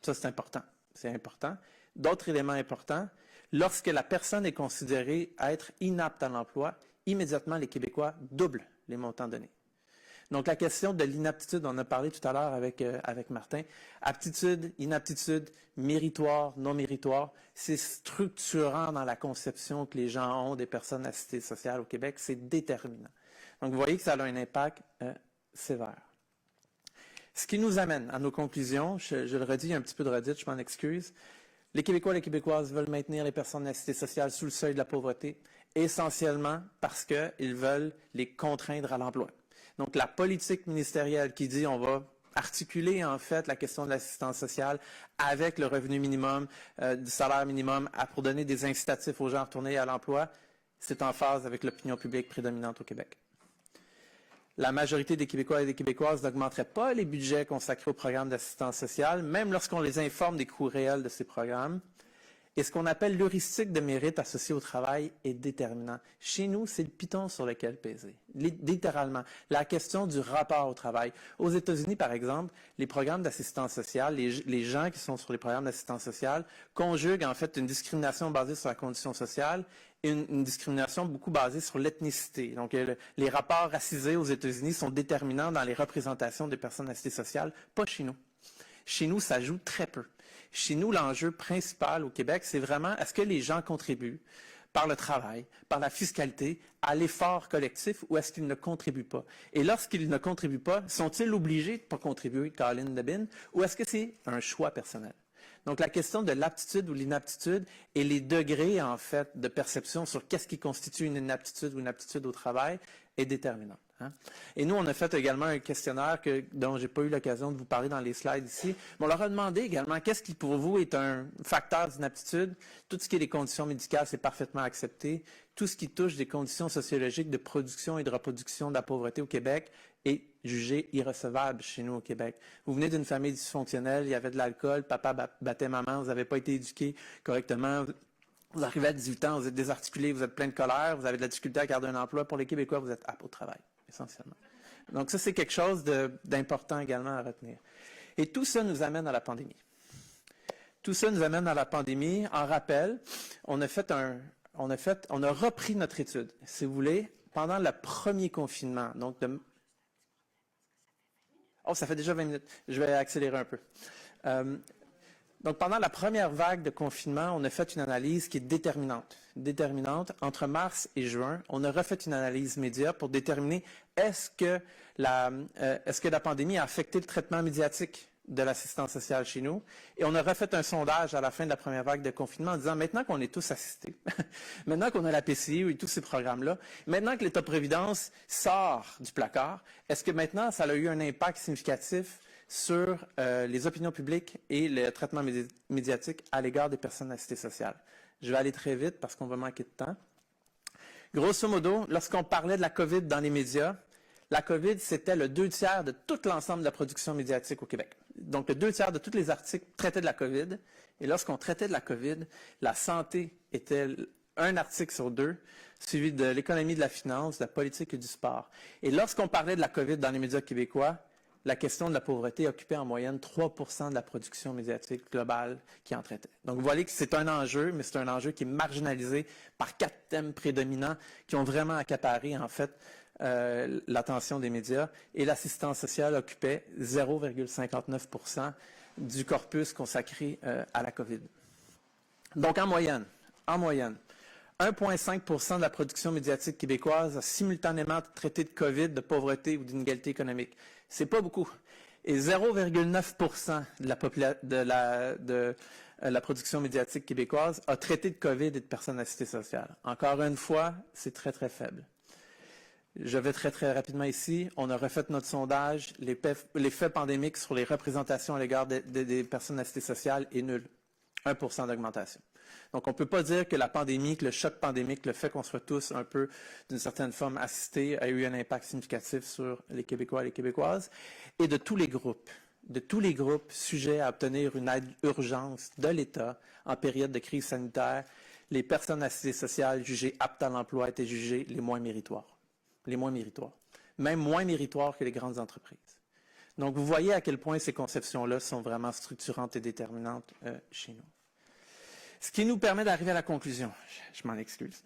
Ça, c'est important. C'est important. D'autres éléments importants, lorsque la personne est considérée être inapte à l'emploi, immédiatement, les Québécois doublent les montants donnés. Donc, la question de l'inaptitude, on en a parlé tout à l'heure avec Martin. Aptitude, inaptitude, méritoire, non méritoire, c'est structurant dans la conception que les gens ont des personnes assistées sociales au Québec. C'est déterminant. Donc, vous voyez que ça a un impact sévère. Ce qui nous amène à nos conclusions, je le redis, il y a un petit peu de redite, je m'en excuse. Les Québécois et les Québécoises veulent maintenir les personnes assistées sociales sous le seuil de la pauvreté, essentiellement parce qu'ils veulent les contraindre à l'emploi. Donc, la politique ministérielle qui dit on va articuler, en fait, la question de l'assistance sociale avec le revenu minimum, du salaire minimum, pour donner des incitatifs aux gens à retourner à l'emploi, c'est en phase avec l'opinion publique prédominante au Québec. La majorité des Québécois et des Québécoises n'augmenterait pas les budgets consacrés aux programmes d'assistance sociale, même lorsqu'on les informe des coûts réels de ces programmes. Et ce qu'on appelle l'heuristique de mérite associé au travail est déterminant. Chez nous, c'est le piton sur lequel peser. Littéralement, la question du rapport au travail. Aux États-Unis, par exemple, les programmes d'assistance sociale, les gens qui sont sur les programmes d'assistance sociale conjuguent en fait une discrimination basée sur la condition sociale et une discrimination beaucoup basée sur l'ethnicité. Donc, les rapports racisés aux États-Unis sont déterminants dans les représentations des personnes assistées sociales, pas chez nous. Chez nous, ça joue très peu. Chez nous, l'enjeu principal au Québec, c'est vraiment est-ce que les gens contribuent par le travail, par la fiscalité, à l'effort collectif ou est-ce qu'ils ne contribuent pas? Et lorsqu'ils ne contribuent pas, sont-ils obligés de ne pas contribuer, Colin Debin, ou est-ce que c'est un choix personnel? Donc, la question de l'aptitude ou l'inaptitude et les degrés, en fait, de perception sur qu'est-ce qui constitue une inaptitude ou une aptitude au travail est déterminante. Hein? Et nous, on a fait également un questionnaire dont je n'ai pas eu l'occasion de vous parler dans les slides ici. Mais on leur a demandé également qu'est-ce qui, pour vous, est un facteur d'inaptitude. Tout ce qui est des conditions médicales, c'est parfaitement accepté. Tout ce qui touche des conditions sociologiques de production et de reproduction de la pauvreté au Québec est jugé irrecevable chez nous au Québec. Vous venez d'une famille dysfonctionnelle, il y avait de l'alcool, papa battait maman, vous n'avez pas été éduqué correctement. Vous arrivez à 18 ans, vous êtes désarticulé, vous êtes plein de colère, vous avez de la difficulté à garder un emploi. Pour les Québécois, vous êtes apte au travail, essentiellement. Donc ça, c'est quelque chose d'important également à retenir. Et tout ça nous amène à la pandémie. Tout ça nous amène à la pandémie. En rappel, on a repris notre étude, si vous voulez, pendant le premier confinement. Donc, ça fait déjà 20 minutes. Je vais accélérer un peu. Donc, pendant la première vague de confinement, on a fait une analyse qui est déterminante. Entre mars et juin, on a refait une analyse média pour déterminer est-ce que la pandémie a affecté le traitement médiatique de l'assistance sociale chez nous. Et on a refait un sondage à la fin de la première vague de confinement en disant maintenant qu'on est tous assistés, maintenant qu'on a la PCU et tous ces programmes-là, maintenant que l'État-providence sort du placard, est-ce que maintenant ça a eu un impact significatif sur les opinions publiques et le traitement médiatique à l'égard des personnes assistées sociales? Je vais aller très vite parce qu'on va manquer de temps. Grosso modo, lorsqu'on parlait de la COVID dans les médias, la COVID, c'était le 2/3 de tout l'ensemble de la production médiatique au Québec. Donc, le 2/3 de tous les articles traitaient de la COVID. Et lorsqu'on traitait de la COVID, la santé était un article sur 2, suivi de l'économie, de la finance, de la politique et du sport. Et lorsqu'on parlait de la COVID dans les médias québécois, la question de la pauvreté occupait en moyenne 3% de la production médiatique globale qui en traitait. Donc, vous voyez que c'est un enjeu, mais c'est un enjeu qui est marginalisé par 4 thèmes prédominants qui ont vraiment accaparé, en fait, l'attention des médias. Et l'assistance sociale occupait 0,59% du corpus consacré à la COVID. Donc, en moyenne, 1,5% de la production médiatique québécoise a simultanément traité de COVID, de pauvreté ou d'inégalité économique. C'est pas beaucoup. Et 0,9% de la production médiatique québécoise a traité de COVID et de personnes assistées sociales. Encore une fois, c'est très, très faible. Je vais très, très rapidement ici. On a refait notre sondage. L'effet pandémique sur les représentations à l'égard des personnes assistées sociales est nul. 1% d'augmentation. Donc, on ne peut pas dire que la pandémie, que le choc pandémique, le fait qu'on soit tous un peu, d'une certaine forme, assistés, a eu un impact significatif sur les Québécois et les Québécoises. Et de tous les groupes sujets à obtenir une aide urgence de l'État en période de crise sanitaire, les personnes assistées sociales jugées aptes à l'emploi étaient jugées les moins méritoires. Même moins méritoires que les grandes entreprises. Donc, vous voyez à quel point ces conceptions-là sont vraiment structurantes et déterminantes chez nous. Ce qui nous permet d'arriver à la conclusion. Je m'en excuse.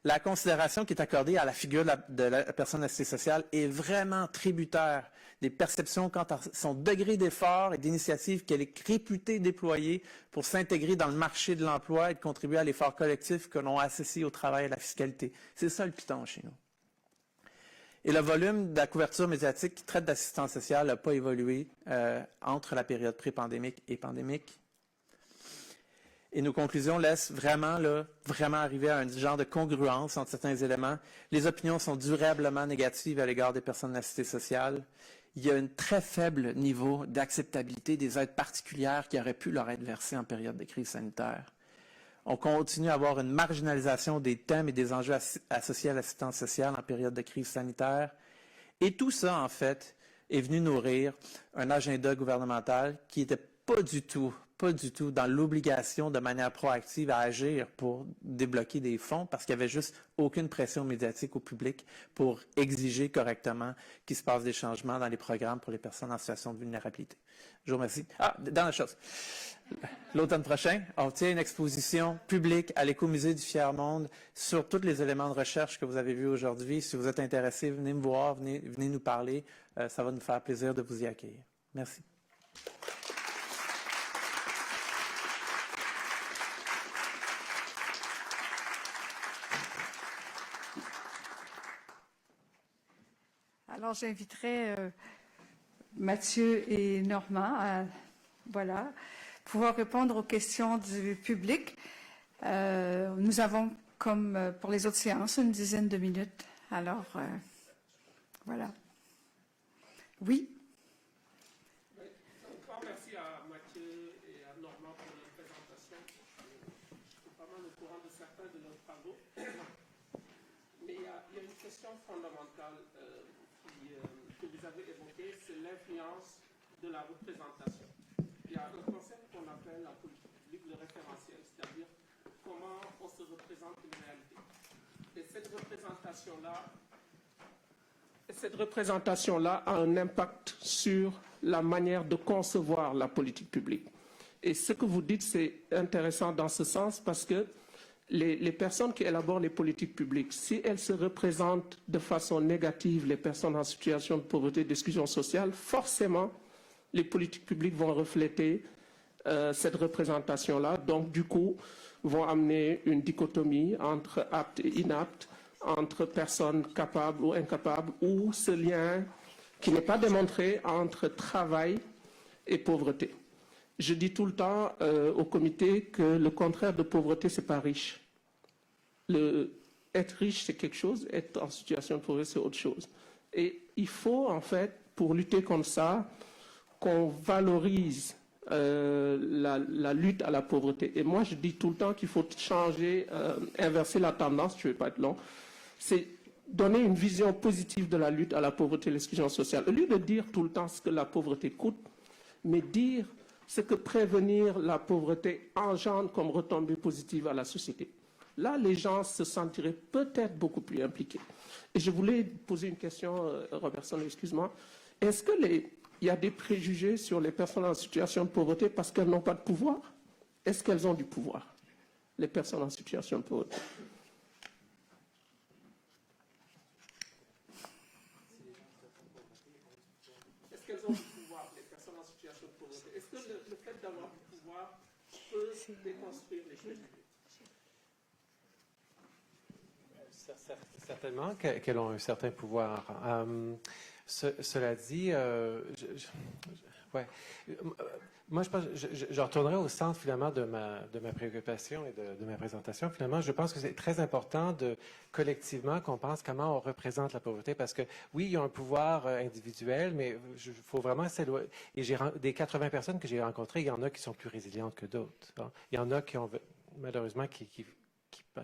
La considération qui est accordée à la figure de la personne assistée sociale est vraiment tributaire des perceptions quant à son degré d'effort et d'initiative qu'elle est réputée déployer pour s'intégrer dans le marché de l'emploi et de contribuer à l'effort collectif que l'on associe au travail et à la fiscalité. C'est ça le piton chez nous. Et le volume de la couverture médiatique qui traite d'assistance sociale n'a pas évolué entre la période pré-pandémique et pandémique. Et nos conclusions laissent vraiment arriver à un genre de congruence entre certains éléments. Les opinions sont durablement négatives à l'égard des personnes assistées sociales. Il y a un très faible niveau d'acceptabilité des aides particulières qui auraient pu leur être versées en période de crise sanitaire. On continue à avoir une marginalisation des thèmes et des enjeux associés à l'assistance sociale en période de crise sanitaire. Et tout ça, en fait, est venu nourrir un agenda gouvernemental qui n'était pas du tout dans l'obligation de manière proactive à agir pour débloquer des fonds parce qu'il n'y avait juste aucune pression médiatique au public pour exiger correctement qu'il se passe des changements dans les programmes pour les personnes en situation de vulnérabilité. Je vous remercie. Dernière chose. L'automne prochain, on tient une exposition publique à l'Écomusée du Fier-Monde sur tous les éléments de recherche que vous avez vus aujourd'hui. Si vous êtes intéressés, venez me voir, venez nous parler. Ça va nous faire plaisir de vous y accueillir. Merci. Alors, j'inviterai Mathieu et Normand à pouvoir répondre aux questions du public. Nous avons, comme pour les autres séances, une dizaine de minutes. Alors, voilà. Oui. Encore merci à Mathieu et à Normand pour leur présentation. Je suis pas mal au courant de certains de leurs travaux. Mais il y a une question fondamentale que vous avez évoquée, c'est l'influence de la représentation. Il y a un concept qu'on appelle la politique publique, le référentiel, c'est-à-dire comment on se représente une réalité. Et cette représentation-là a un impact sur la manière de concevoir la politique publique. Et ce que vous dites, c'est intéressant dans ce sens parce que les personnes qui élaborent les politiques publiques, si elles se représentent de façon négative les personnes en situation de pauvreté et d'exclusion sociale, forcément, les politiques publiques vont refléter cette représentation-là. Donc, du coup, vont amener une dichotomie entre aptes et inaptes, entre personnes capables ou incapables, ou ce lien qui n'est pas démontré entre travail et pauvreté. Je dis tout le temps au comité que le contraire de pauvreté, c'est pas riche. Être riche, c'est quelque chose, être en situation de pauvreté, c'est autre chose. Et il faut, en fait, pour lutter contre ça, qu'on valorise la lutte à la pauvreté. Et moi, je dis tout le temps qu'il faut changer, inverser la tendance, je ne vais pas être long, c'est donner une vision positive de la lutte à la pauvreté et l'exclusion sociale. Au lieu de dire tout le temps ce que la pauvreté coûte, mais dire ce que prévenir la pauvreté engendre comme retombée positive à la société. Là, les gens se sentiraient peut-être beaucoup plus impliqués. Et je voulais poser une question, Robertson, excuse-moi. Est-ce qu'il y a des préjugés sur les personnes en situation de pauvreté parce qu'elles n'ont pas de pouvoir? Est-ce qu'elles ont du pouvoir, les personnes en situation de pauvreté? Est-ce qu'elles ont du pouvoir, les personnes en situation de pauvreté? Est-ce que le fait d'avoir du pouvoir peut déconstruire les préjugés? Certainement qu'elles ont un certain pouvoir. Cela dit, ouais. Moi, je retournerai au centre, finalement, de ma préoccupation et de ma présentation. Finalement, je pense que c'est très important collectivement, qu'on pense comment on représente la pauvreté, parce que, oui, il y a un pouvoir individuel, mais il faut vraiment s'éloigner. Et des 80 personnes que j'ai rencontrées, il y en a qui sont plus résilientes que d'autres. Hein. Il y en a qui ont, malheureusement, qui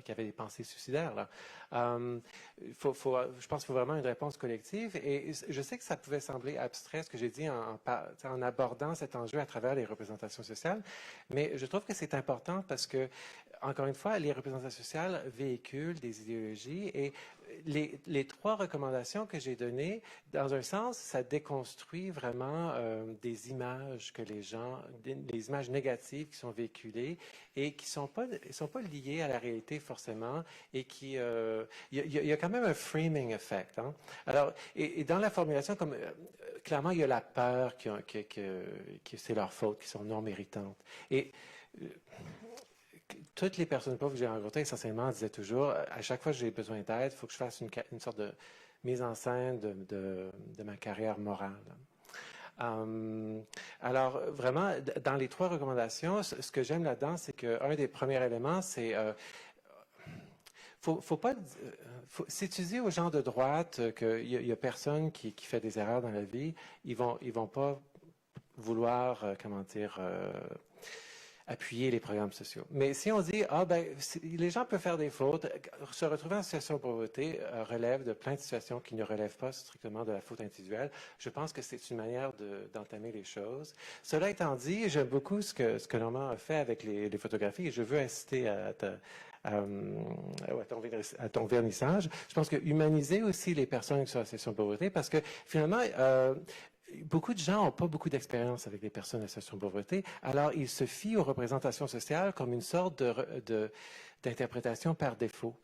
avaient des pensées suicidaires. Là. Je pense qu'il faut vraiment une réponse collective. Et je sais que ça pouvait sembler abstrait, ce que j'ai dit en abordant cet enjeu à travers les représentations sociales, mais je trouve que c'est important parce que, encore une fois, les représentations sociales véhiculent des idéologies et les trois recommandations que j'ai données, dans un sens, ça déconstruit vraiment des images que des images négatives qui sont véhiculées et qui sont pas liées à la réalité forcément et qui, il y a quand même un framing effect. Hein? Alors, et dans la formulation, comme clairement, il y a la peur que c'est leur faute, qu'ils sont non méritantes. Et toutes les personnes pauvres que j'ai rencontrées, essentiellement, disaient toujours, à chaque fois que j'ai besoin d'aide, il faut que je fasse une sorte de mise en scène de ma carrière morale. Alors, vraiment, dans les trois recommandations, ce que j'aime là-dedans, c'est qu'un des premiers éléments, c'est si tu dis aux gens de droite qu'il y a personne qui fait des erreurs dans la vie, ils vont pas vouloir, appuyer les programmes sociaux. Mais si on dit, les gens peuvent faire des fautes, se retrouver en situation de pauvreté relève de plein de situations qui ne relèvent pas strictement de la faute individuelle, je pense que c'est une manière d'entamer les choses. Cela étant dit, j'aime beaucoup ce que Normand a fait avec les photographies et je veux inciter à ton vernissage. Je pense que humaniser aussi les personnes qui sont en situation de pauvreté parce que finalement, beaucoup de gens n'ont pas beaucoup d'expérience avec les personnes en situation de pauvreté, alors ils se fient aux représentations sociales comme une sorte d'interprétation par défaut.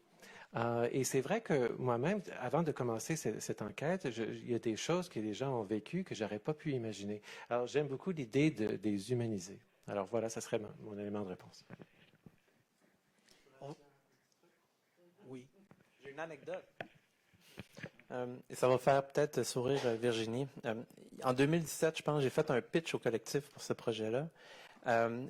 Et c'est vrai que moi-même, avant de commencer cette enquête, il y a des choses que les gens ont vécues que je n'aurais pas pu imaginer. Alors j'aime beaucoup l'idée de les humaniser. Alors voilà, ça serait mon élément de réponse. Oui, j'ai une anecdote. Et ça va faire peut-être sourire Virginie. En 2017, je pense, j'ai fait un pitch au collectif pour ce projet-là.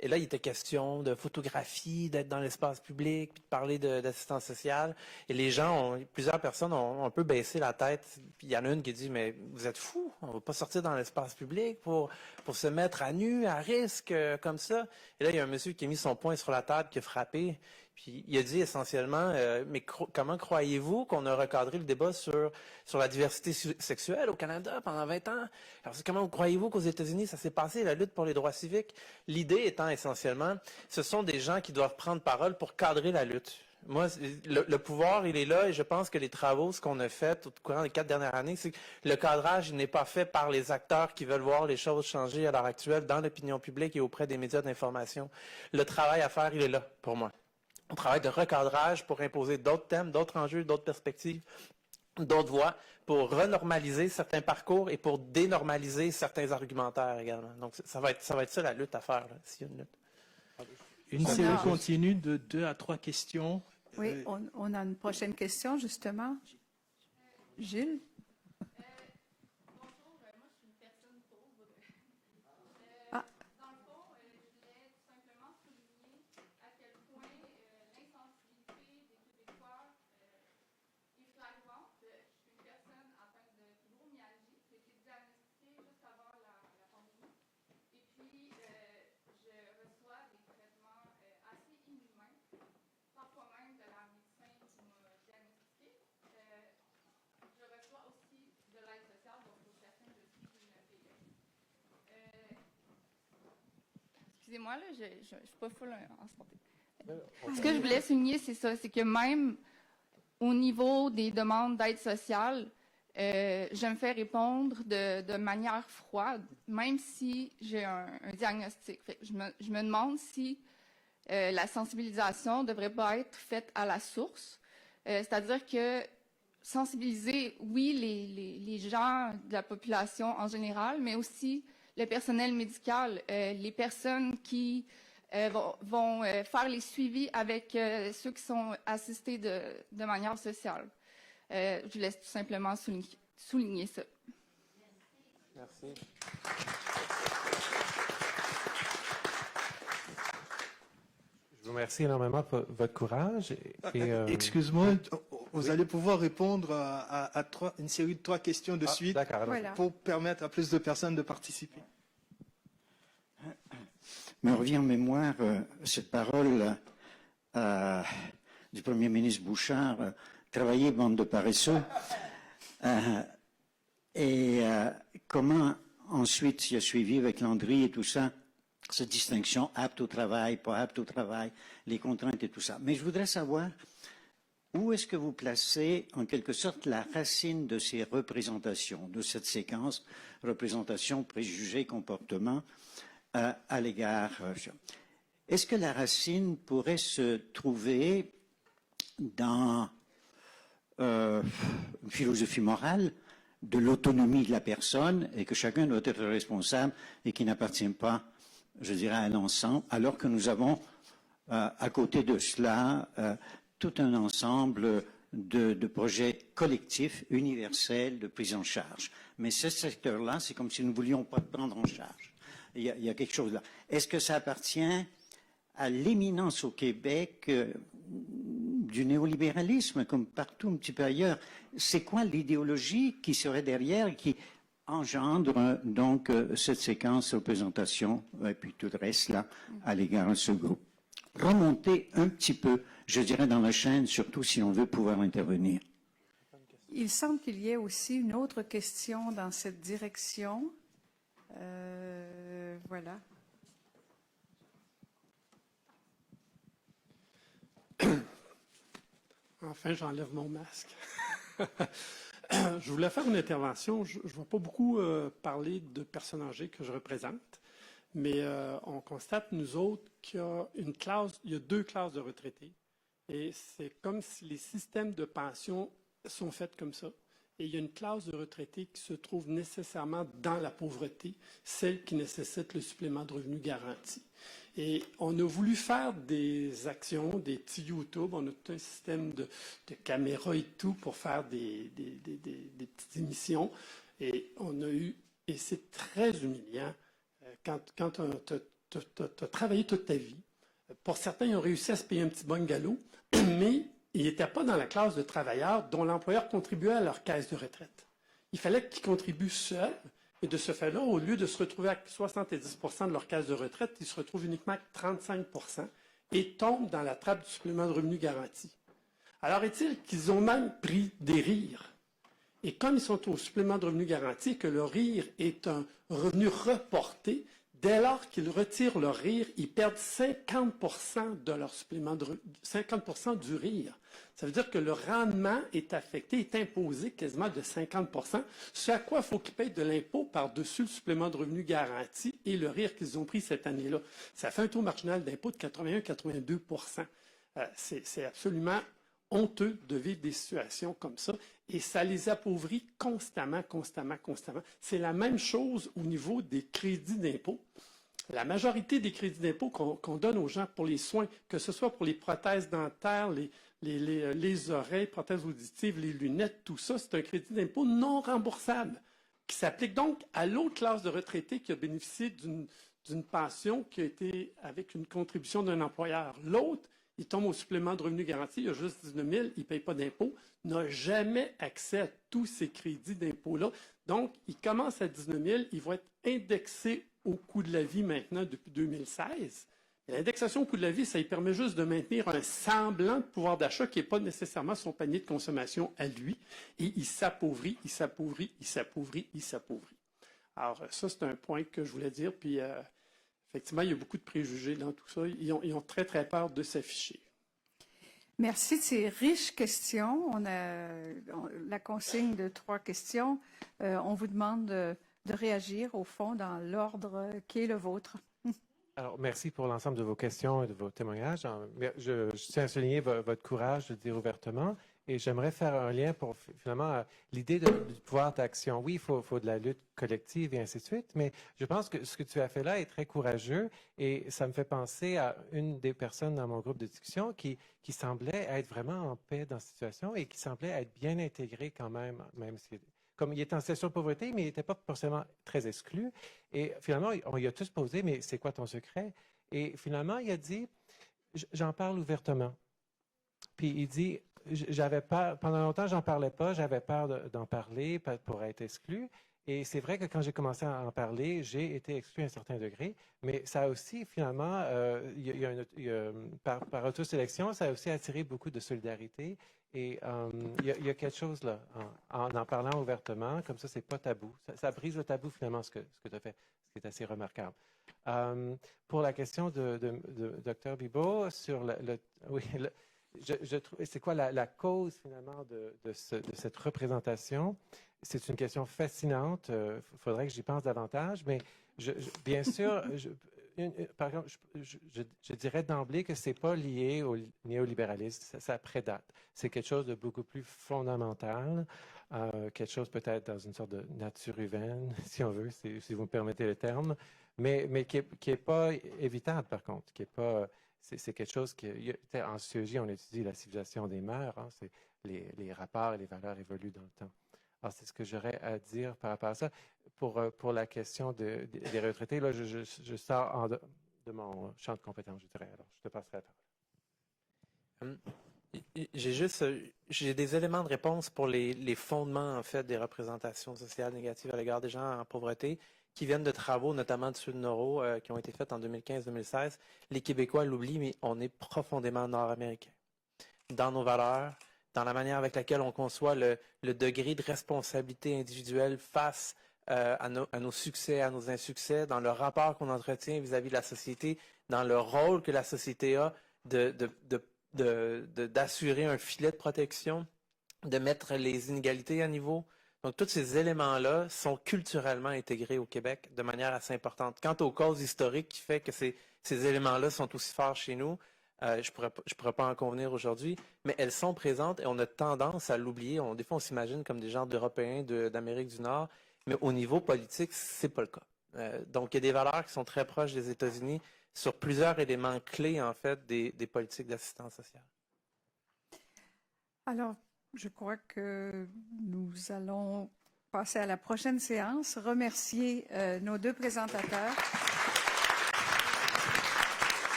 Et là, il était question de photographie, d'être dans l'espace public, puis de parler d'assistance sociale. Et les gens, plusieurs personnes ont un peu baissé la tête. Puis il y en a une qui dit, mais vous êtes fous, on ne va pas sortir dans l'espace public pour se mettre à nu, à risque, comme ça. Et là, il y a un monsieur qui a mis son poing sur la table, qui a frappé. Puis il a dit essentiellement, mais comment croyez-vous qu'on a recadré le débat sur la diversité sexuelle au Canada pendant 20 ans? Alors, comment croyez-vous qu'aux États-Unis, ça s'est passé, la lutte pour les droits civiques? L'idée étant essentiellement, ce sont des gens qui doivent prendre parole pour cadrer la lutte. Moi, le pouvoir, il est là et je pense que les travaux, ce qu'on a fait au courant des 4 dernières années, c'est que le cadrage n'est pas fait par les acteurs qui veulent voir les choses changer à l'heure actuelle dans l'opinion publique et auprès des médias d'information. Le travail à faire, il est là pour moi. On travaille de recadrage pour imposer d'autres thèmes, d'autres enjeux, d'autres perspectives, d'autres voies, pour renormaliser certains parcours et pour dénormaliser certains argumentaires également. Donc, ça va être ça la lutte à faire, là, s'il y a une lutte. Une série continue de 2 à 3 questions. Oui, on a une prochaine question, justement. Gilles? Excusez-moi, là, je ne suis pas full en santé. Ce que je voulais souligner, c'est ça, c'est que même au niveau des demandes d'aide sociale, je me fais répondre de manière froide, même si j'ai un diagnostic. Fait que je me demande si la sensibilisation ne devrait pas être faite à la source. C'est-à-dire que sensibiliser, oui, les gens de la population en général, mais aussi le personnel médical, les personnes qui vont faire les suivis avec ceux qui sont assistés de manière sociale. Je laisse tout simplement souligner ça. Merci. Je vous remercie énormément pour votre courage. Excuse-moi, vous allez pouvoir répondre à une série de 3 questions de suite Voilà. pour permettre à plus de personnes de participer. Me revient en mémoire cette parole du Premier ministre Bouchard, travailler bande de paresseux, et comment ensuite il a suivi avec Landry et tout ça, cette distinction apte au travail, pas apte au travail, les contraintes et tout ça. Mais je voudrais savoir où est-ce que vous placez en quelque sorte la racine de ces représentations, de cette séquence, représentation, préjugés, comportement, à l'égard. Est-ce que la racine pourrait se trouver dans une philosophie morale de l'autonomie de la personne et que chacun doit être responsable et qui n'appartient pas, je dirais, à l'ensemble, alors que nous avons à côté de cela tout un ensemble de projets collectifs, universels, de prise en charge. Mais ce secteur-là, c'est comme si nous ne voulions pas le prendre en charge. Il y a quelque chose là. Est-ce que ça appartient à l'éminence au Québec du néolibéralisme, comme partout un petit peu ailleurs? C'est quoi l'idéologie qui serait derrière et qui engendre donc cette séquence de représentation et puis tout le reste là à l'égard de ce groupe? Remonter un petit peu, je dirais, dans la chaîne, surtout si on veut pouvoir intervenir. Il semble qu'il y ait aussi une autre question dans cette direction. Voilà. Enfin, j'enlève mon masque. Je voulais faire une intervention. Je ne vais pas beaucoup parler de personnes âgées que je représente, mais on constate, nous autres, qu'il y a 2 classes de retraités. Et c'est comme si les systèmes de pension sont faits comme ça. et il y a une classe de retraités qui se trouve nécessairement dans la pauvreté, celle qui nécessite le supplément de revenu garanti. Et on a voulu faire des actions, des petits YouTube, on a tout un système de caméras et tout pour faire des petites émissions. Et on a eu, et c'est très humiliant, quand tu as travaillé toute ta vie. Pour certains, ils ont réussi à se payer un petit bungalow, mais ils n'étaient pas dans la classe de travailleurs dont l'employeur contribuait à leur caisse de retraite. Il fallait qu'ils contribuent seuls. Et de ce fait-là, au lieu de se retrouver à 70 % de leur caisse de retraite, ils se retrouvent uniquement à 35 % et tombent dans la trappe du supplément de revenu garanti. Alors est-il qu'ils ont même pris des rires? Et comme ils sont au supplément de revenu garanti, que le rire est un revenu reporté, dès lors qu'ils retirent leur rire, ils perdent 50 % de leur supplément de 50 % du rire. Ça veut dire que le rendement est affecté, est imposé quasiment de 50 %, ce à quoi il faut qu'ils payent de l'impôt par-dessus le supplément de revenu garanti et le rire qu'ils ont pris cette année-là. Ça fait un taux marginal d'impôt de 81-82 %. C'est absolument honteux de vivre des situations comme ça et ça les appauvrit constamment. C'est la même chose au niveau des crédits d'impôt. La majorité des crédits d'impôt qu'on donne aux gens pour les soins, que ce soit pour les prothèses dentaires, les oreilles, prothèses auditives, les lunettes, tout ça, c'est un crédit d'impôt non remboursable qui s'applique donc à l'autre classe de retraités qui a bénéficié d'une pension qui a été avec une contribution d'un employeur. L'autre, il tombe au supplément de revenu garanti, il a juste 19 000, il ne paye pas d'impôt, n'a jamais accès à tous ces crédits d'impôt-là. Donc, il commence à 19 000, il va être indexé au coût de la vie maintenant depuis 2016. L'indexation au coût de la vie, ça lui permet juste de maintenir un semblant de pouvoir d'achat qui n'est pas nécessairement son panier de consommation à lui. Et il s'appauvrit. Alors, ça, c'est un point que je voulais dire. Puis, effectivement, il y a beaucoup de préjugés dans tout ça. Ils ont très, très peur de s'afficher. Merci de ces riches questions. On a la consigne de 3 questions. On vous demande de réagir, au fond, dans l'ordre qui est le vôtre. Alors, merci pour l'ensemble de vos questions et de vos témoignages. Je tiens à souligner votre courage de dire ouvertement et j'aimerais faire un lien pour finalement l'idée du pouvoir d'action. Oui, il faut de la lutte collective et ainsi de suite, mais je pense que ce que tu as fait là est très courageux et ça me fait penser à une des personnes dans mon groupe de discussion qui semblait être vraiment en paix dans cette situation et qui semblait être bien intégrée quand même si comme il était en situation de pauvreté, mais il n'était pas forcément très exclu. Et finalement, on lui a tous posé, mais c'est quoi ton secret? Et finalement, il a dit, j'en parle ouvertement. Puis il dit, j'avais peur, pendant longtemps, j'en parlais pas, j'avais peur d'en parler pour être exclu. Et c'est vrai que quand j'ai commencé à en parler, j'ai été exclu à un certain degré, mais ça a aussi, finalement, par autosélection, ça a aussi attiré beaucoup de solidarité. Et il y a quelque chose là, en parlant ouvertement, comme ça, c'est pas tabou. Ça brise le tabou, finalement, ce que tu as fait, ce qui est assez remarquable. Pour la question de Dr. Bibeau, sur je trouve, c'est quoi la cause, finalement, de cette représentation? C'est une question fascinante. Il faudrait que j'y pense davantage, mais bien sûr, par exemple, je dirais d'emblée que ce n'est pas lié au néolibéralisme, ça prédate. C'est quelque chose de beaucoup plus fondamental, quelque chose peut-être dans une sorte de nature humaine, si on veut, si vous me permettez le terme, mais qui n'est pas évitable, par contre, qui est pas... C'est quelque chose qui... En sociologie, on étudie la civilisation des mœurs, hein, les rapports et les valeurs évoluent dans le temps. Alors, c'est ce que j'aurais à dire par rapport à ça. Pour la question des retraités, là, je sors de mon champ de compétences, je dirais. Alors, je te passerai la parole. J'ai des éléments de réponse pour les fondements, en fait, des représentations sociales négatives à l'égard des gens en pauvreté qui viennent de travaux, notamment du Sud-Nord, qui ont été faits en 2015-2016. Les Québécois l'oublient, mais on est profondément nord-américains. Dans nos valeurs, dans la manière avec laquelle on conçoit le degré de responsabilité individuelle face à nos succès, à nos insuccès, dans le rapport qu'on entretient vis-à-vis de la société, dans le rôle que la société a d'assurer un filet de protection, de mettre les inégalités à niveau. Donc, tous ces éléments-là sont culturellement intégrés au Québec de manière assez importante. Quant aux causes historiques qui fait que ces éléments-là sont aussi forts chez nous, Je pourrais pas en convenir aujourd'hui, mais elles sont présentes et on a tendance à l'oublier. Des fois, on s'imagine comme des genres d'Européens d'Amérique du Nord, mais au niveau politique, c'est pas le cas. Donc, il y a des valeurs qui sont très proches des États-Unis sur plusieurs éléments clés, en fait, des politiques d'assistance sociale. Alors, je crois que nous allons passer à la prochaine séance. Remercier nos deux présentateurs.